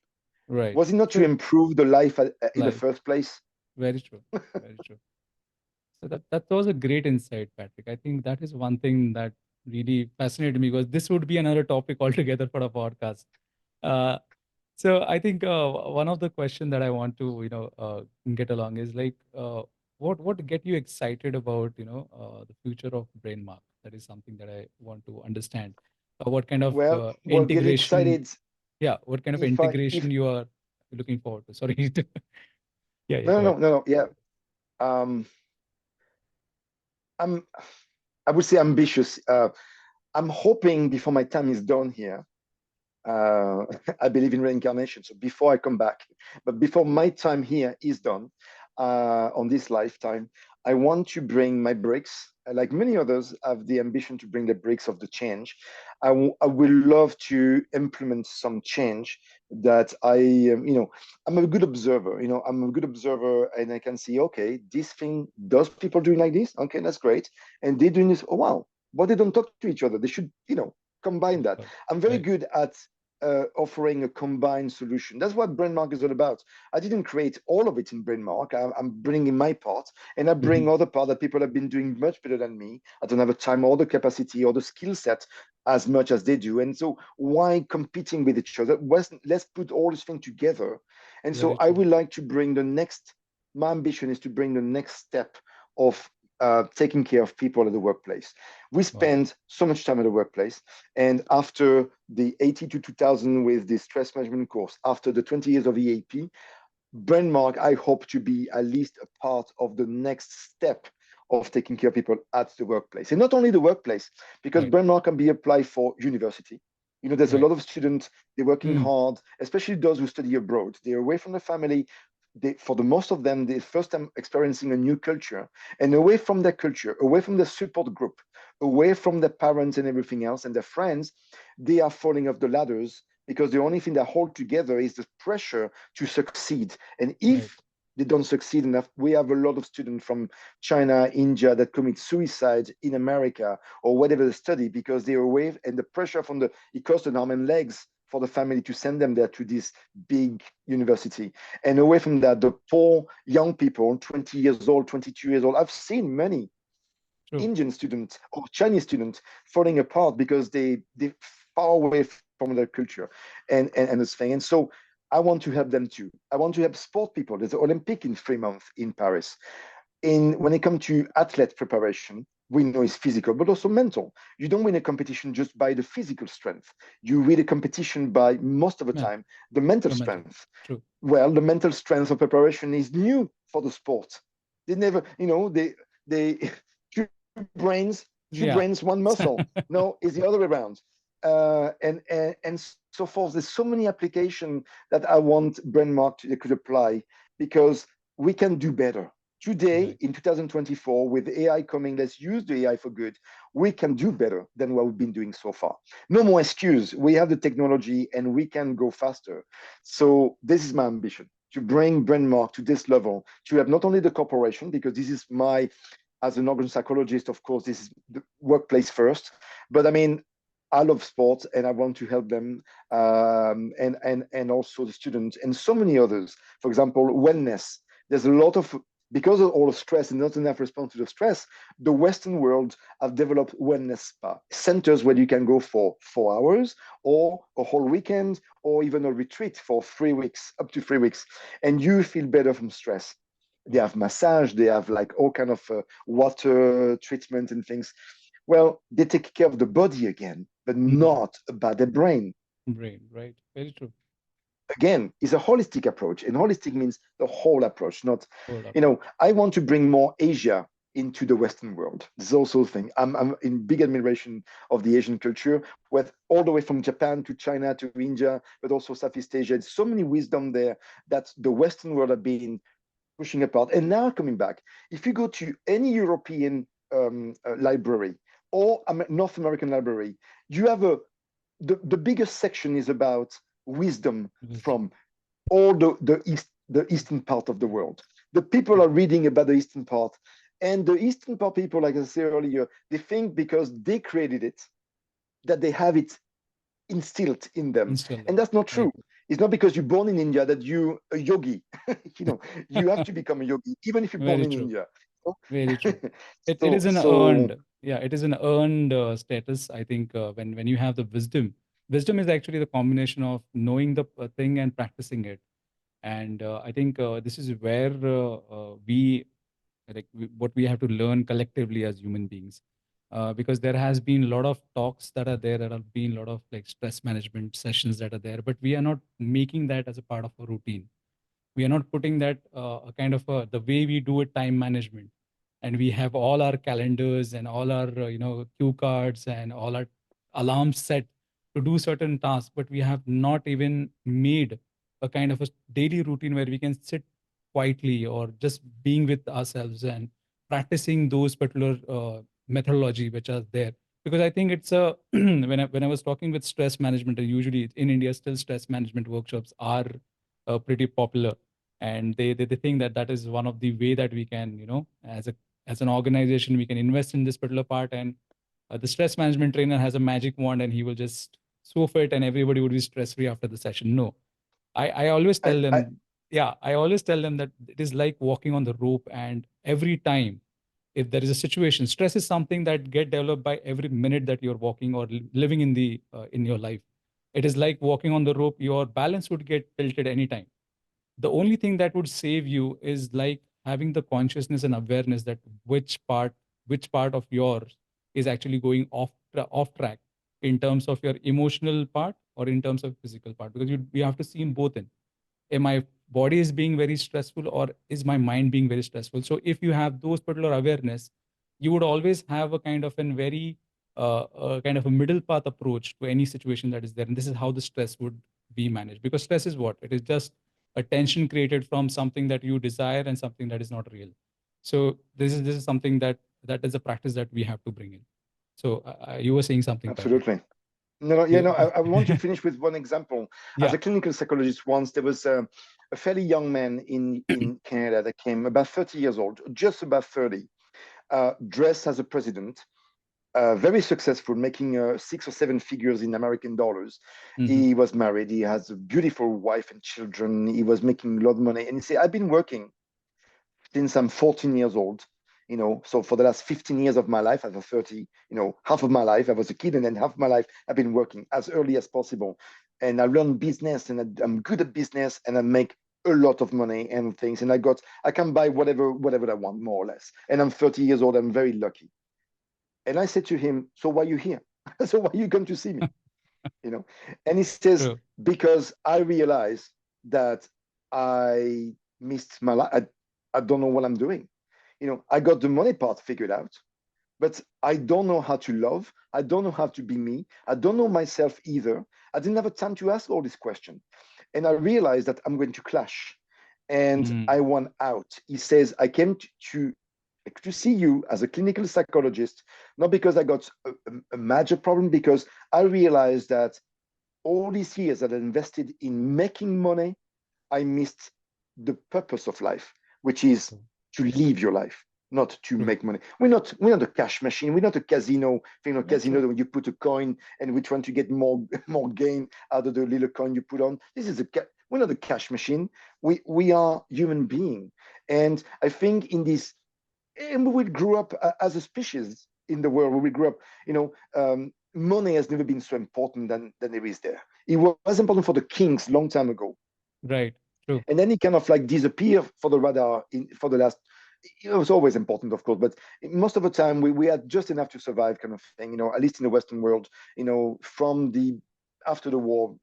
Right. Was it not to So improve the life in the life. first place? Very true. Very true. So that was a great insight, Patrick. I think that is one thing that really fascinated me, because this would be another topic altogether for a podcast. Uh, so I think one of the question that I want to get along is like, what get you excited about the future of Brainmark? That is something that I want to understand. What kind of Well, get integration? excited Yeah, what kind of if integration you are looking forward to? Sorry. Yeah, yeah. no, Go no, ahead. no, no, no, yeah. Um, I'm I would say ambitious. I'm hoping before my time is done here. I believe in reincarnation. So before I come back, but before my time here is done on this lifetime, I want to bring my bricks. Like many others, have the ambition to bring the bricks of the change. I will love to implement some change that I'm a good observer. I'm a good observer, and I can see, okay, this thing does people doing like this? Okay, that's great, and they're doing this. Oh wow, but they don't talk to each other. They should, combine Of that. course. I'm very Right. good at offering a combined solution. That's what Brainmark is all about. I didn't create all of it in Brainmark. I'm bringing my part, and I bring other part that people have been doing much better than me. I don't have the time or the capacity or the skill set as much as they do. And so why competing with each other? Let's put all this thing together. And so Very I true. would like to bring my ambition is to bring the next step of taking care of people at the workplace. We Wow. spend so much time at the workplace, and after the 80 to 2000 with the stress management course, after the 20 years of EAP, Brainmark, I hope to be at least a part of the next step of taking care of people at the workplace. And not only the workplace, because Right. Brainmark can be applied for university. You know, there's a Right. lot of students, they're working Mm. hard, especially those who study abroad. They're away from the family. For the most of them, they're first time experiencing a new culture, and away from their culture, away from their support group, away from their parents and everything else and their friends, they are falling off the ladders because the only thing that hold together is the pressure to succeed. And Right. if they don't succeed enough, we have a lot of students from China, India that commit suicide in America or whatever they study because they're away, and the pressure from it costs an arm and legs for the family to send them there to this big university. And away from that, the poor young people, 20 years old, 22 years old, I've seen many True. Indian students or Chinese students falling apart because they far away from their culture and this thing. And so I want to help them too. I want to help sport people. There's an Olympic in 3 months in Paris. When it comes to athlete preparation, we know it's physical, but also mental. You don't win a competition just by the physical strength. You win a competition by most of the Man, time the mental the mental. strength. True. Well, the mental strength of preparation is new for the sport. They never, they two brains, two Yeah. brains, one muscle. No, it's the other way around. And so forth. There's so many applications that I want Brainmark could apply because we can do better. Today, Right. in 2024, with AI coming, let's use the AI for good. We can do better than what we've been doing so far. No more excuse. We have the technology and we can go faster. So this is my ambition to bring Brainmark to this level, to have not only the corporation, because this is as an organ psychologist, of course, this is the workplace first. But I mean, I love sports and I want to help them, and also the students and so many others. For example, wellness. There's a lot of because of all the stress and not enough response to the stress, the Western world have developed wellness spa centers where you can go for 4 hours or a whole weekend or even a retreat for 3 weeks, up to 3 weeks, and you feel better from stress. They Wow. have massage, they have like all kind of water treatment and things. Well, they take care of the body again, but Mm. not about the brain. Brain. Right. Very true. Again, it's a holistic approach, and holistic means the whole approach, not, Hold up. I want to bring more Asia into the Western world. This is also a thing. I'm in big admiration of the Asian culture, with all the way from Japan to China to India, but also Southeast Asia. There's so many wisdom there that the Western world have been pushing apart. And now coming back, if you go to any European library or North American library, you have the biggest section is about wisdom Wisdom. from all the eastern part of the world. The people True. are reading about the eastern part, and the eastern part people, like I said earlier, they think because they created it that they have it instilled in them, Instill and them. that's not Right. true. It's not because you're born in India that you a yogi. You have to become a yogi even if you're born Very in true. India. Very true. It so is an so earned, yeah, it is an earned status. I think when you have the wisdom, wisdom is actually the combination of knowing the thing and practicing it. And I think this is where we what we have to learn collectively as human beings, because there has been a lot of talks that are there. There have been a lot of like stress management sessions that are there, but we are not making that as a part of a routine. We are not putting that a kind of the way we do it, time management, and we have all our calendars and all our cue cards and all our alarms set to do certain tasks, but we have not even made a kind of a daily routine where we can sit quietly or just being with ourselves and practicing those particular methodology which are there. Because I think it's a when I was talking with stress management, and usually in India still stress management workshops are pretty popular, and they think that that is one of the way that we can, as an organization, we can invest in this particular part. And the stress management trainer has a magic wand and he will just so fit and everybody would be stress free after the session. No, I always tell I them, yeah, I always tell them that it is like walking on the rope, and every time if there is a situation, stress is something that get developed by every minute that you're walking or living in the in your life. It is like walking on the rope. Your balance would get tilted anytime. The only thing that would save you is like having the consciousness and awareness that which part of yours is actually going off track in terms of your emotional part or in terms of physical part, because you have to see in both. In am my body is being very stressful or is my mind being very stressful? So if you have those particular awareness, you would always have a kind of a very kind of a middle path approach to any situation that is there, and this is how the stress would be managed. Because stress is what? It is just a tension created from something that you desire and something that is not real. So this is something that is a practice that we have to bring in. So you were saying something, Patrick. absolutely. No, no, yeah, You, no. I want to finish with one example. As yeah. a clinical psychologist, once there was a fairly young man in Canada that came about 30 years old, just about 30, dressed as a president, very successful, making 6 or 7 figures in American dollars. Hmm. He was married. He has a beautiful wife and children. He was making a lot of money, and he said, "I've been working since I'm 14 years old. So for the last 15 years of my life, as a 30, half of my life I was a kid, and then half of my life I've been working as early as possible. And I learned business, and I'm good at business, and I make a lot of money and things. And I can buy whatever I want, more or less. And I'm 30 years old. I'm very lucky." And I said to him, "So why are you here? So why you come to see me?" You know, and he says, True. "Because I realize that I missed my life. I don't know what I'm doing. I got the money part figured out, but I don't know how to love. I don't know how to be me. I don't know myself either. I didn't have a time to ask all these questions. And I realized that I'm going to clash, and Mm. I want out." He says, "I came to see you as a clinical psychologist, not because I got a major problem, because I realized that all these years that I invested in making money, I missed the purpose of life, which is True. to live your life, not to True. make money. We're not a cash machine. We're not a casino thing. Yeah, Casino true. when you put a coin and we're trying to get more more gain out of the little coin you put on. We're not a cash machine. We are human being, and I think in this, and we grew up as a species in the world where we grew up. Money has never been so important than it is there. It was important for the kings long time ago, Right. True. and then it kind of like disappeared for the radar for the last. It was always important, of course, but most of the time we had just enough to survive, kind of thing. At least in the Western world. From the after the war,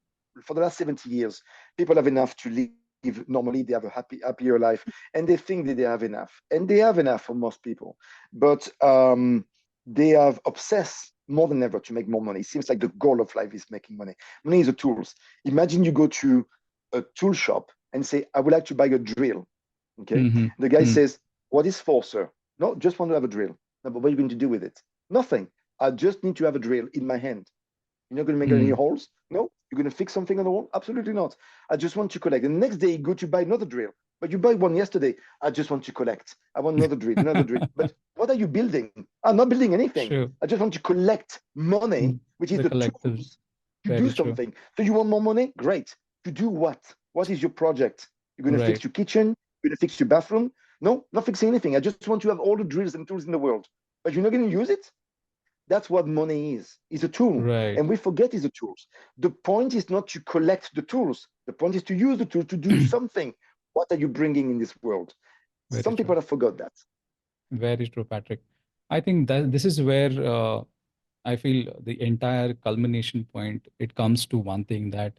for the last 70 years, people have enough to live normally. They have a happier life, and they think that they have enough, and they have enough for most people. But they have obsessed more than ever to make more money. It seems like the goal of life is making money. Money is a tool. Imagine you go to a tool shop and say, "I would like to buy a drill." Okay. Hmm. The guy Mm. says, "What is for, sir?" "No, just want to have a drill." "No, but what are you going to do with it?" "Nothing. I just need to have a drill in my hand." "You're not going to make any Mm. holes?" "No." "You're going to fix something on the wall?" "Absolutely not. I just want to collect." And the next day, you go to buy another drill. "But you buy one yesterday." "I just want to collect. I want another drill, another drill." "But what are you building?" "I'm not building anything. True. I just want to collect money, Mm. which is The the collective. tools to do Very true. something." "So you want more money? Great. To do what? What is your project? You're going to Right. fix your kitchen? You're going to fix your bathroom?" "No, not fixing anything. I just want to have all the drills and tools in the world." "But you're not going to use it?" That's what money is. It's a tool. Right. And we forget it's a tool. The point is not to collect the tools. The point is to use the tool to do something. What are you bringing in this world? Very Some true. people have forgot that. Very true, Patrick. I think that this is where I feel the entire culmination point, it comes to one thing, that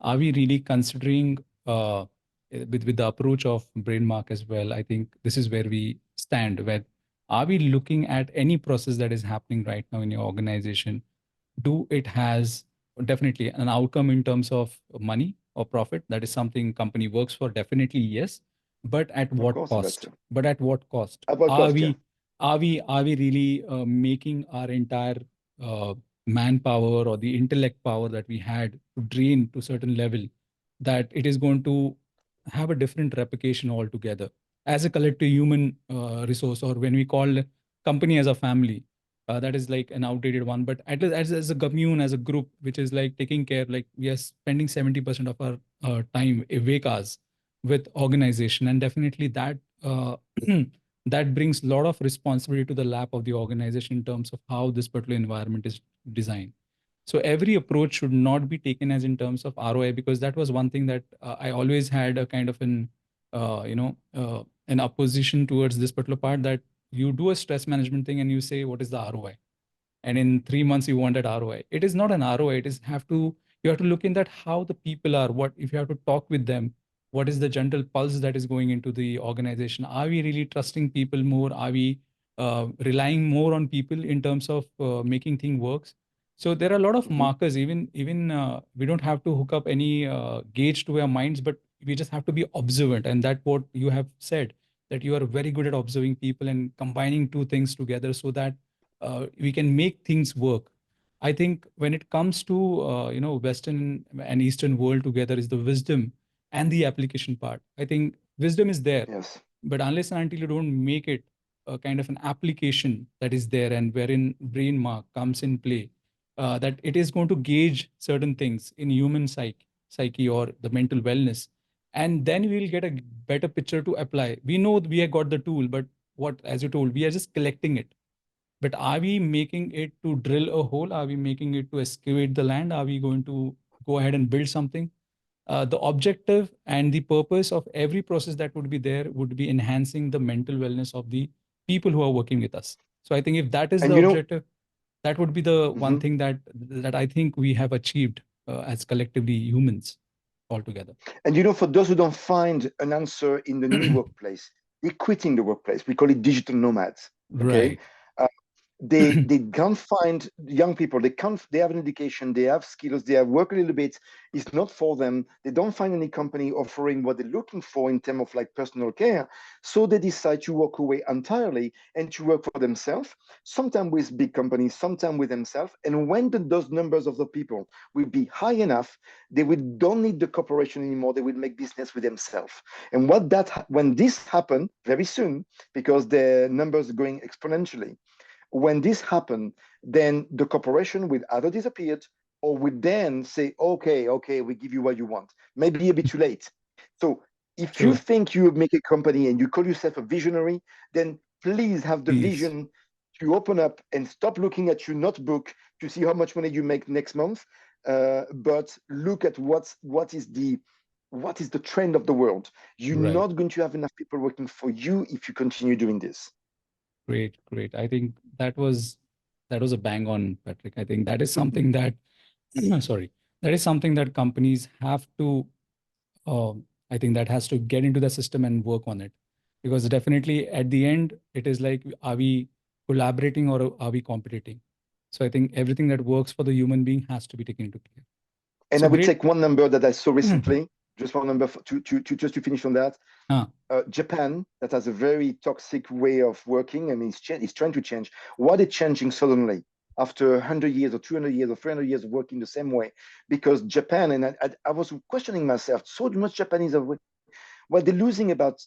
are we really considering with the approach of Brainmark as well? I think this is where we stand. Where are we looking at any process that is happening right now in your organization? Do it has definitely an outcome in terms of money or profit? That is something company works for, definitely yes. But at Of what course, that's cost? But at what cost? about Are cost, yeah. we really making our entire uh, manpower or the intellect power that we had to drain to certain level, that it is going to have a different replication altogether as a collective human resource, or when we call company as a family? That is like an outdated one, but at least as a commune, as a group, which is like taking care, like we are spending 70% of our time awake hours with organization, and definitely that that brings a lot of responsibility to the lap of the organization in terms of how this particular environment is designed. So every approach should not be taken as in terms of ROI, because that was one thing that I always had a kind of an opposition towards this particular part, that you do a stress management thing and you say, what is the ROI? And in 3 months you want that ROI. It is not an ROI. It is you have to look in that how the people are, what if you have to talk with them, what is the general pulse that is going into the organization? Are we really trusting people more? Are we relying more on people in terms of making things works? So there are a lot of Mhm. markers. Even we don't have to hook up any gauge to our minds, but we just have to be observant. And that what you have said, that you are very good at observing people and combining two things together so that we can make things work. I think when it comes to Western and Eastern world together is the wisdom and the application part. I think wisdom is there, Yes. but unless and until you don't make it a kind of an application that is there, and wherein Brainmark comes in play, that it is going to gauge certain things in human psyche or the mental wellness, and then we will get a better picture to apply. We know we have got the tool, but what, as you told, we are just collecting it, but are we making it to drill a hole? Are we making it to excavate the land? Are we going to go ahead and build something? The objective and the purpose of every process that would be there would be enhancing the mental wellness of the people who are working with us. So I think if that is And the you know, objective, that would be the one mhm. thing that I think we have achieved as collectively humans altogether. And you know, for those who don't find an answer in the new workplace, they're quitting the workplace. We call it digital nomads. Okay. Right. Uh, they can't find young people, they have an education, they have skills, they have work a little bit, it's not for them, they don't find any company offering what they're looking for in terms of like personal care, so they decide to walk away entirely and to work for themselves, sometimes with big companies, sometimes with themselves. And when those numbers of the people will be high enough, they will don't need the corporation anymore, they will make business with themselves. And when this happen very soon, because the numbers are going exponentially, when this happened, then the corporation will either disappear or will then say, okay, we give you what you want. Maybe a bit too late. So if you True. think you make a company and you call yourself a visionary, then please have the Please. vision to open up and stop looking at your notebook to see how much money you make next month, but look at what is the trend of the world. You're Right. not going to have enough people working for you if you continue doing this. Great, great. I think that was a bang on, Patrick. I think that is something that sorry, that is something that companies have to. I think that has to get into the system and work on it, because definitely at the end it is like, are we collaborating or are we competing? So I think everything that works for the human being has to be taken into care. And So I would great. take one number that I saw recently, just one number just to finish on that. Ah, Japan, that has a very toxic way of working, and it's trying to change. What is changing suddenly after 100 years or 200 years or 300 years of working the same way? Because Japan, and I was questioning myself, so much Japanese are, well, they're losing about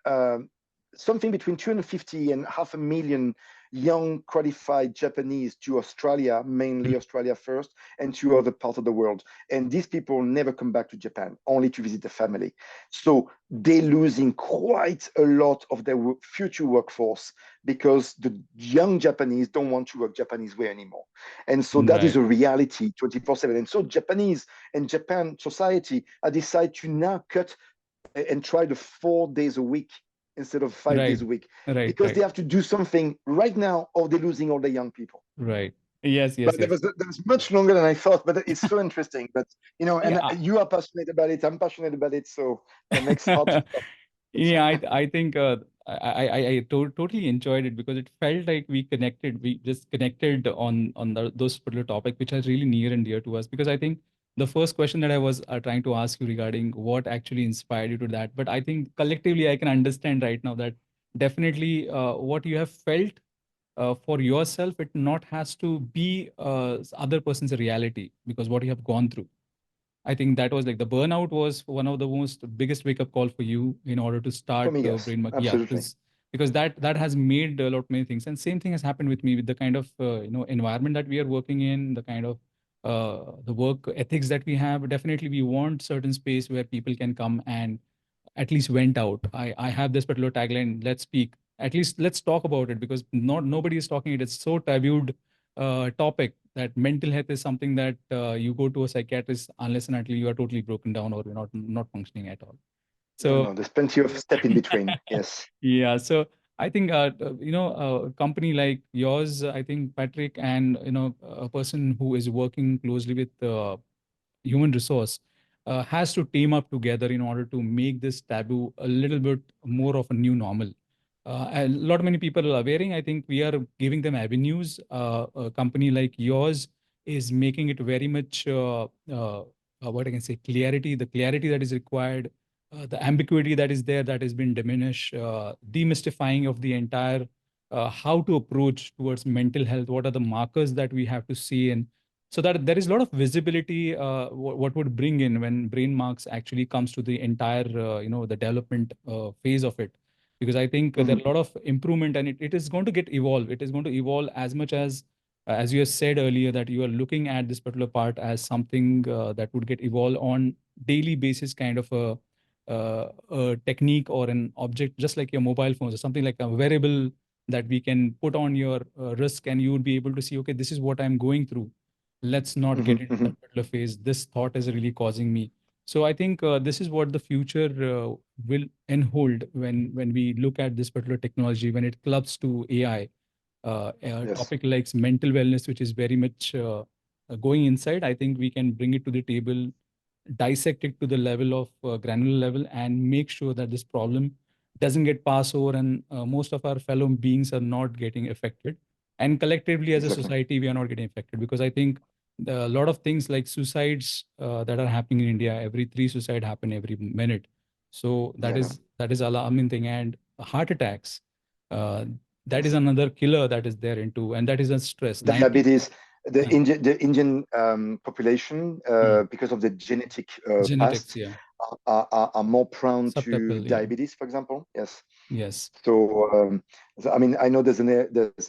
um, something between 250 and half a million young qualified Japanese to Australia, mainly Australia first, and to other parts of the world. And these people never come back to Japan, only to visit the family. So they're losing quite a lot of their future workforce because the young Japanese don't want to work Japanese way anymore. And so that is right, a reality 24/7. And so Japanese and Japan society have decided to now cut and try the 4 days a week instead of 5 days right, a week right, because they right, have to do something right now or they're losing all the young people. right. Yes, yes, But yes. that was much longer than I thought, but it's so interesting. But and Yeah. you are passionate about it, I'm passionate about it, so that makes hard to talk. Yeah, I think I totally enjoyed it because it felt like we connected. We just connected on those particular topic, which are really near and dear to us. Because I think the first question that I was trying to ask you regarding what actually inspired you to that, but I think collectively I can understand right now that definitely what you have felt for yourself, it not has to be other person's reality, because what you have gone through. I think that was like the burnout was one of the most biggest wake up call for you in order to For start me, yes, Brainmark. Yeah, absolutely. because because that has made a lot many things. And same thing has happened with me with the kind of environment that we are working in, the kind of the work ethics that we have. Definitely, we want certain space where people can come and at least vent out. I have this particular tagline: "Let's speak. At least let's talk about it," because not nobody is talking it. It's so tabooed topic that mental health is something that you go to a psychiatrist unless and until you are totally broken down or you're not functioning at all. No, So no, there's plenty of step in between. Yes. yeah, so I think a company like yours, I think Patrick, and a person who is working closely with human resource has to team up together in order to make this taboo a little bit more of a new normal. A lot many people are wearing. I think we are giving them avenues. A company like yours is making it very much what I can say, clarity, the clarity that is required, the ambiguity that is there that has been diminished, demystifying of the entire how to approach towards mental health. What are the markers that we have to see in, so that there is a lot of visibility what would bring in when Brainmarks actually comes to the entire the development phase of it, because I think there are Mhm. a lot of improvement, and it is going to get evolve. It is going to evolve as much as you have said earlier, that you are looking at this particular part as something that would get evolved on daily basis, kind of a technique or an object, just like your mobile phones or something like a wearable that we can put on your wrist, and you would be able to see, okay, this is what I'm going through. Let's not get Mhm. into Mhm. that particular phase. This thought is really causing me. So I think this is what the future will enhold when we look at this particular technology, when it clubs to AI. A Yes. topic like mental wellness, which is very much going inside, I think we can bring it to the table, dissect it to the level of granular level, and make sure that this problem doesn't get passed over, and most of our fellow beings are not getting affected, and collectively as a Exactly. society we are not getting affected. Because I think a lot of things like suicides that are happening in India, every three suicide happen every minute. So that Yeah. is alarming thing. And heart attacks, uh, that is Yes. another killer that is there into, and that is a stress 90. Diabetes. uh, The Indian population, hmm, because of the genetic genetics, past, yeah, are more prone to susceptible, yeah, diabetes, for example. Yes. yes, So, I mean, I know there's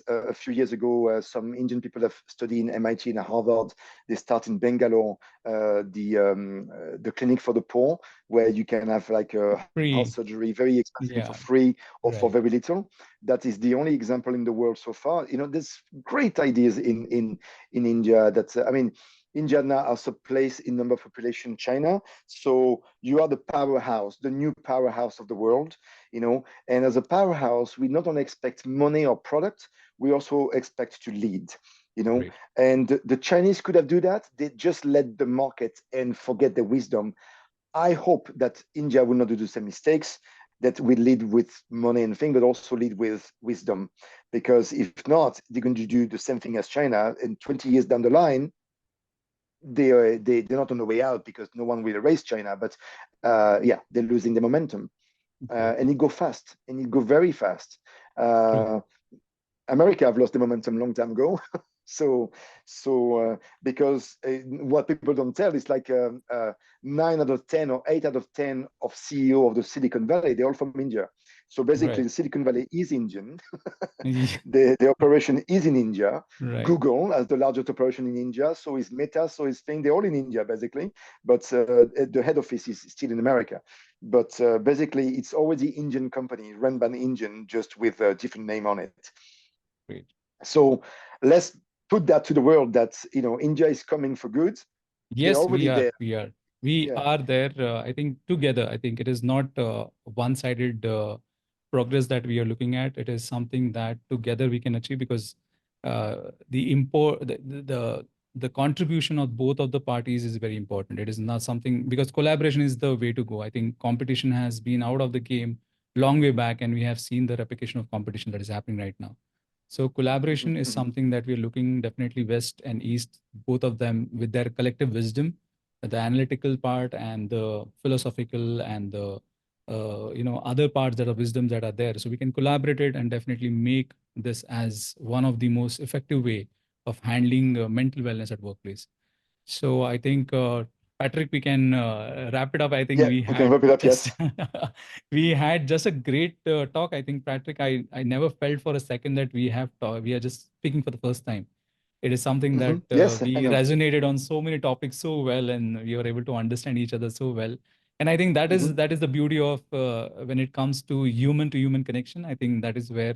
a few years ago, some Indian people have studied in MIT and Harvard. They start in Bangalore, the clinic for the poor, where you can have like a heart free, surgery very expensive for yeah, free or for right, very little. That is the only example in the world so far. There's great ideas in India. I mean, India now also place in number of population China. So you are the powerhouse, the new powerhouse of the world. And as a powerhouse, we not only expect money or product, we also expect to lead. You know, great, and the Chinese could have do that. They just let the market and forget the wisdom. I hope that India will not do the same mistakes. That we lead with money and thing, but also lead with wisdom. Because if not, they're going to do the same thing as China. And 20 years down the line, they're not on the way out because no one will erase China. But yeah, they're losing the momentum, great, and it go fast, and it go very fast. true, Uh, America have lost the momentum long time ago. Because what people don't tell is like 9 out of 10 or 8 out of 10 of CEO of the Silicon Valley, they're all from India. So basically, right, the Silicon Valley is Indian. yeah, The operation is in India. right, Google has the largest operation in India. So is Meta. So is thing. They're all in India basically, but the head office is still in America. But basically, it's already Indian company run by an Indian, just with a different name on it. great. So let's put that to the world that India is coming for good. They're Yes, already there. we Yeah. are there. I think together. I think it is not one-sided progress that we are looking at. It is something that together we can achieve, because the import, the contribution of both of the parties is very important. It is not something, because collaboration is the way to go. I think competition has been out of the game long way back, and we have seen the replication of competition that is happening right now. So Mhm, collaboration is mhm. something that we're looking definitely west and east, both of them with their collective wisdom, the analytical part and the philosophical and the other parts that are wisdoms that are there. So we can collaborate it and definitely make this as one of the most effective way of handling mental wellness at workplace. So I think Patrick, we can wrap it up. I think Yeah, we we can had wrap it up. just Yes. we had just a great talk. I think, Patrick, I never felt for a second that we are just speaking for the first time. It is something that Yes, I we know. resonated on so many topics so well, and we were able to understand each other so well. And I think Hmm. that is the beauty of when it comes to human connection. I think that is where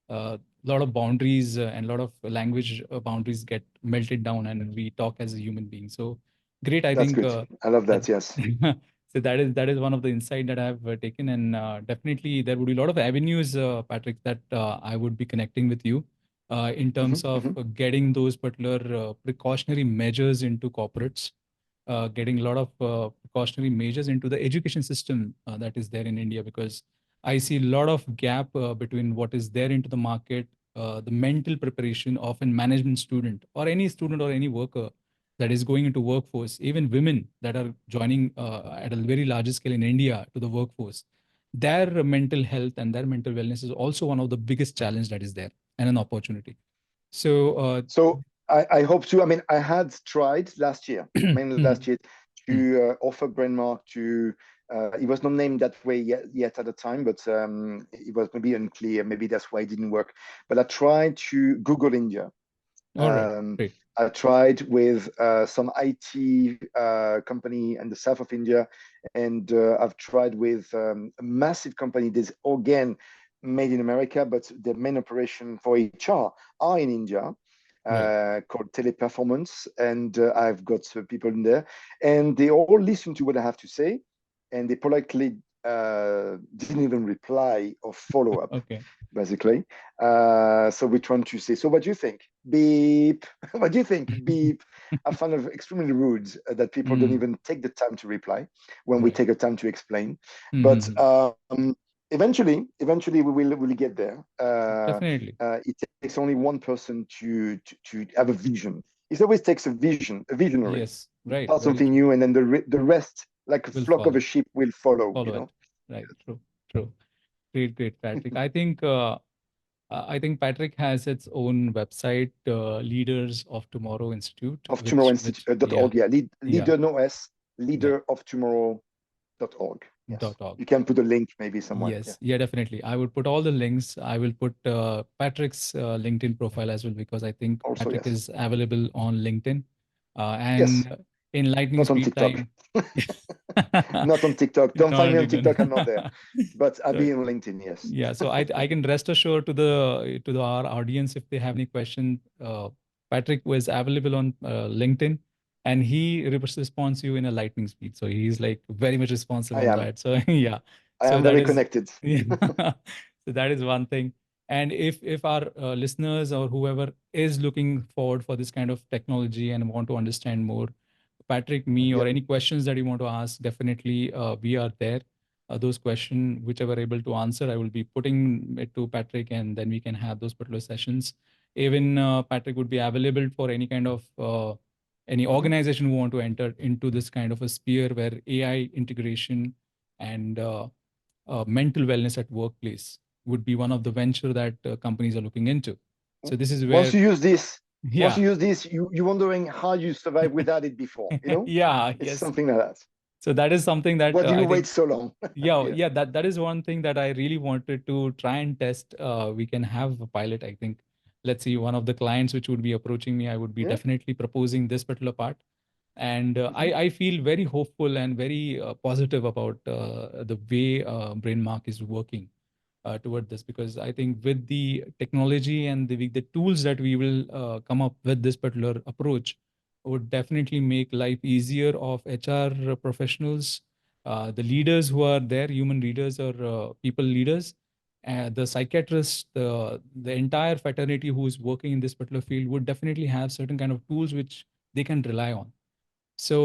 a lot of boundaries and a lot of language boundaries get melted down, and we talk as a human being. So great, I That's think good. I love that that. Yes. so that is one of the insight that I have taken, and definitely there would be a lot of avenues, Patrick, that I would be connecting with you in terms of Hmm. getting those particular precautionary measures into corporates, getting a lot of precautionary measures into the education system that is there in India, because I see a lot of gap between what is there into the market, the mental preparation of a management student or any student or any worker that is going into workforce, even women that are joining at a very large scale in India to the workforce. Their mental health and their mental wellness is also one of the biggest challenge that is there, and an opportunity. So, So I hope to. I mean, I had tried last year, mainly last year, to offer Brainmark to. It was not named that way yet at the time, but it was maybe unclear. Maybe that's why it didn't work. But I tried to Google India. all right, Um, great, I tried with some IT company in the south of India, and I've tried with a massive company that's again made in America, but the main operation for HR are in India, right, called Teleperformance, and I've got people in there, and they all listen to what I have to say, and they politely didn't even reply or follow up, okay. basically. So we're trying to say, so what do you think? Beep. What do you think? Beep. I find it extremely rude that people don't Mm, even take the time to reply when we right. take the time to explain. But Mhm. eventually we will get there. Definitely. It takes only one person to have a vision. It always takes a visionary, Yes, right. start Very something true. new, and then the rest, like a Will flock of a follow. sheep, will follow. Follow it. Right. True. True. Great, great, Patrick. I think Patrick has its own website, Leaders of Tomorrow Institute, Of tomorrow which, institute yeah, .org. Yeah, yeah, leader no s, right. leader of tomorrow.org. Yes, .org. you can put a link maybe somewhere. Yeah, Yes, yeah, definitely. I would put all the links. I will put Patrick's LinkedIn profile as well, because I think also Patrick yes, is available on LinkedIn. yes, And in lightning not on speed TikTok. time, Not on TikTok. Don't not find on me on LinkedIn. TikTok. I'm not there, but I'll So be on LinkedIn. Yes. yeah, so I can rest assured to our audience, if they have any question, Patrick was available on LinkedIn, and he responds you in a lightning speed. So he's like very much responsive I on am. that. So yeah, I so am that very is connected. yeah. So that is one thing. And if our listeners or whoever is looking forward for this kind of technology and want to understand more, Patrick, me, or Yep. any questions that you want to ask, definitely we are there. Those questions, whichever able to answer, I will be putting it to Patrick, and then we can have those particular sessions. Even Patrick would be available for any kind of any Hmm. organization who want to enter into this kind of a sphere where AI integration and mental wellness at workplace would be one of the venture that companies are looking into. So this is Once where, you use this, once yeah, you use this, you're wondering how you survived without it before. yeah, It's yes. something like that. So that is something that Why do you I wait think, so long? yeah, Yeah. yeah, that is one thing that I really wanted to try and test. We can have a pilot, I think. Let's see, one of the clients which would be approaching me, I would be Yeah. definitely proposing this particular part. And Hmm. I feel very hopeful and very positive about the way Brainmark is working toward this, because I think with the technology and the tools that we will come up with, this particular approach would definitely make life easier of HR professionals, the leaders who are there, human leaders or people leaders, the psychiatrists, the entire fraternity who is working in this particular field would definitely have certain kind of tools which they can rely on. So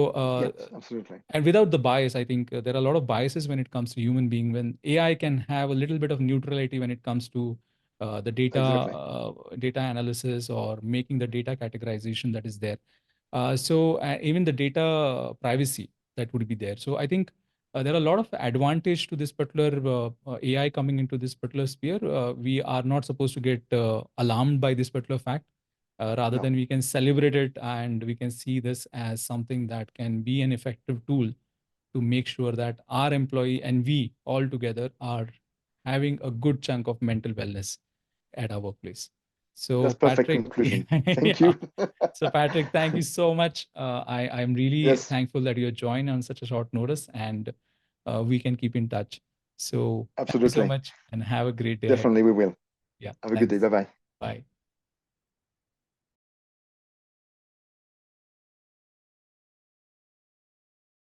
Yes, absolutely. and without the bias, I think there are a lot of biases when it comes to human being. When AI can have a little bit of neutrality when it comes to the Exactly. data analysis or making the data categorization that is there. So even the data privacy that would be there. So I think there are a lot of advantage to this particular AI coming into this particular sphere. We are not supposed to get alarmed by this particular fact. rather No. than we can celebrate it, and we can see this as something that can be an effective tool to make sure that our employee and we all together are having a good chunk of mental wellness at our workplace. So That's perfect Patrick, conclusion. Thank yeah. you. So Patrick, thank you so much. I'm really Yes, thankful that you joined on such a short notice, and we can keep in touch. So thank you so absolutely. much, and have a great day ahead. Definitely we will. Yeah, Have a good day. thanks. Bye-bye. Bye.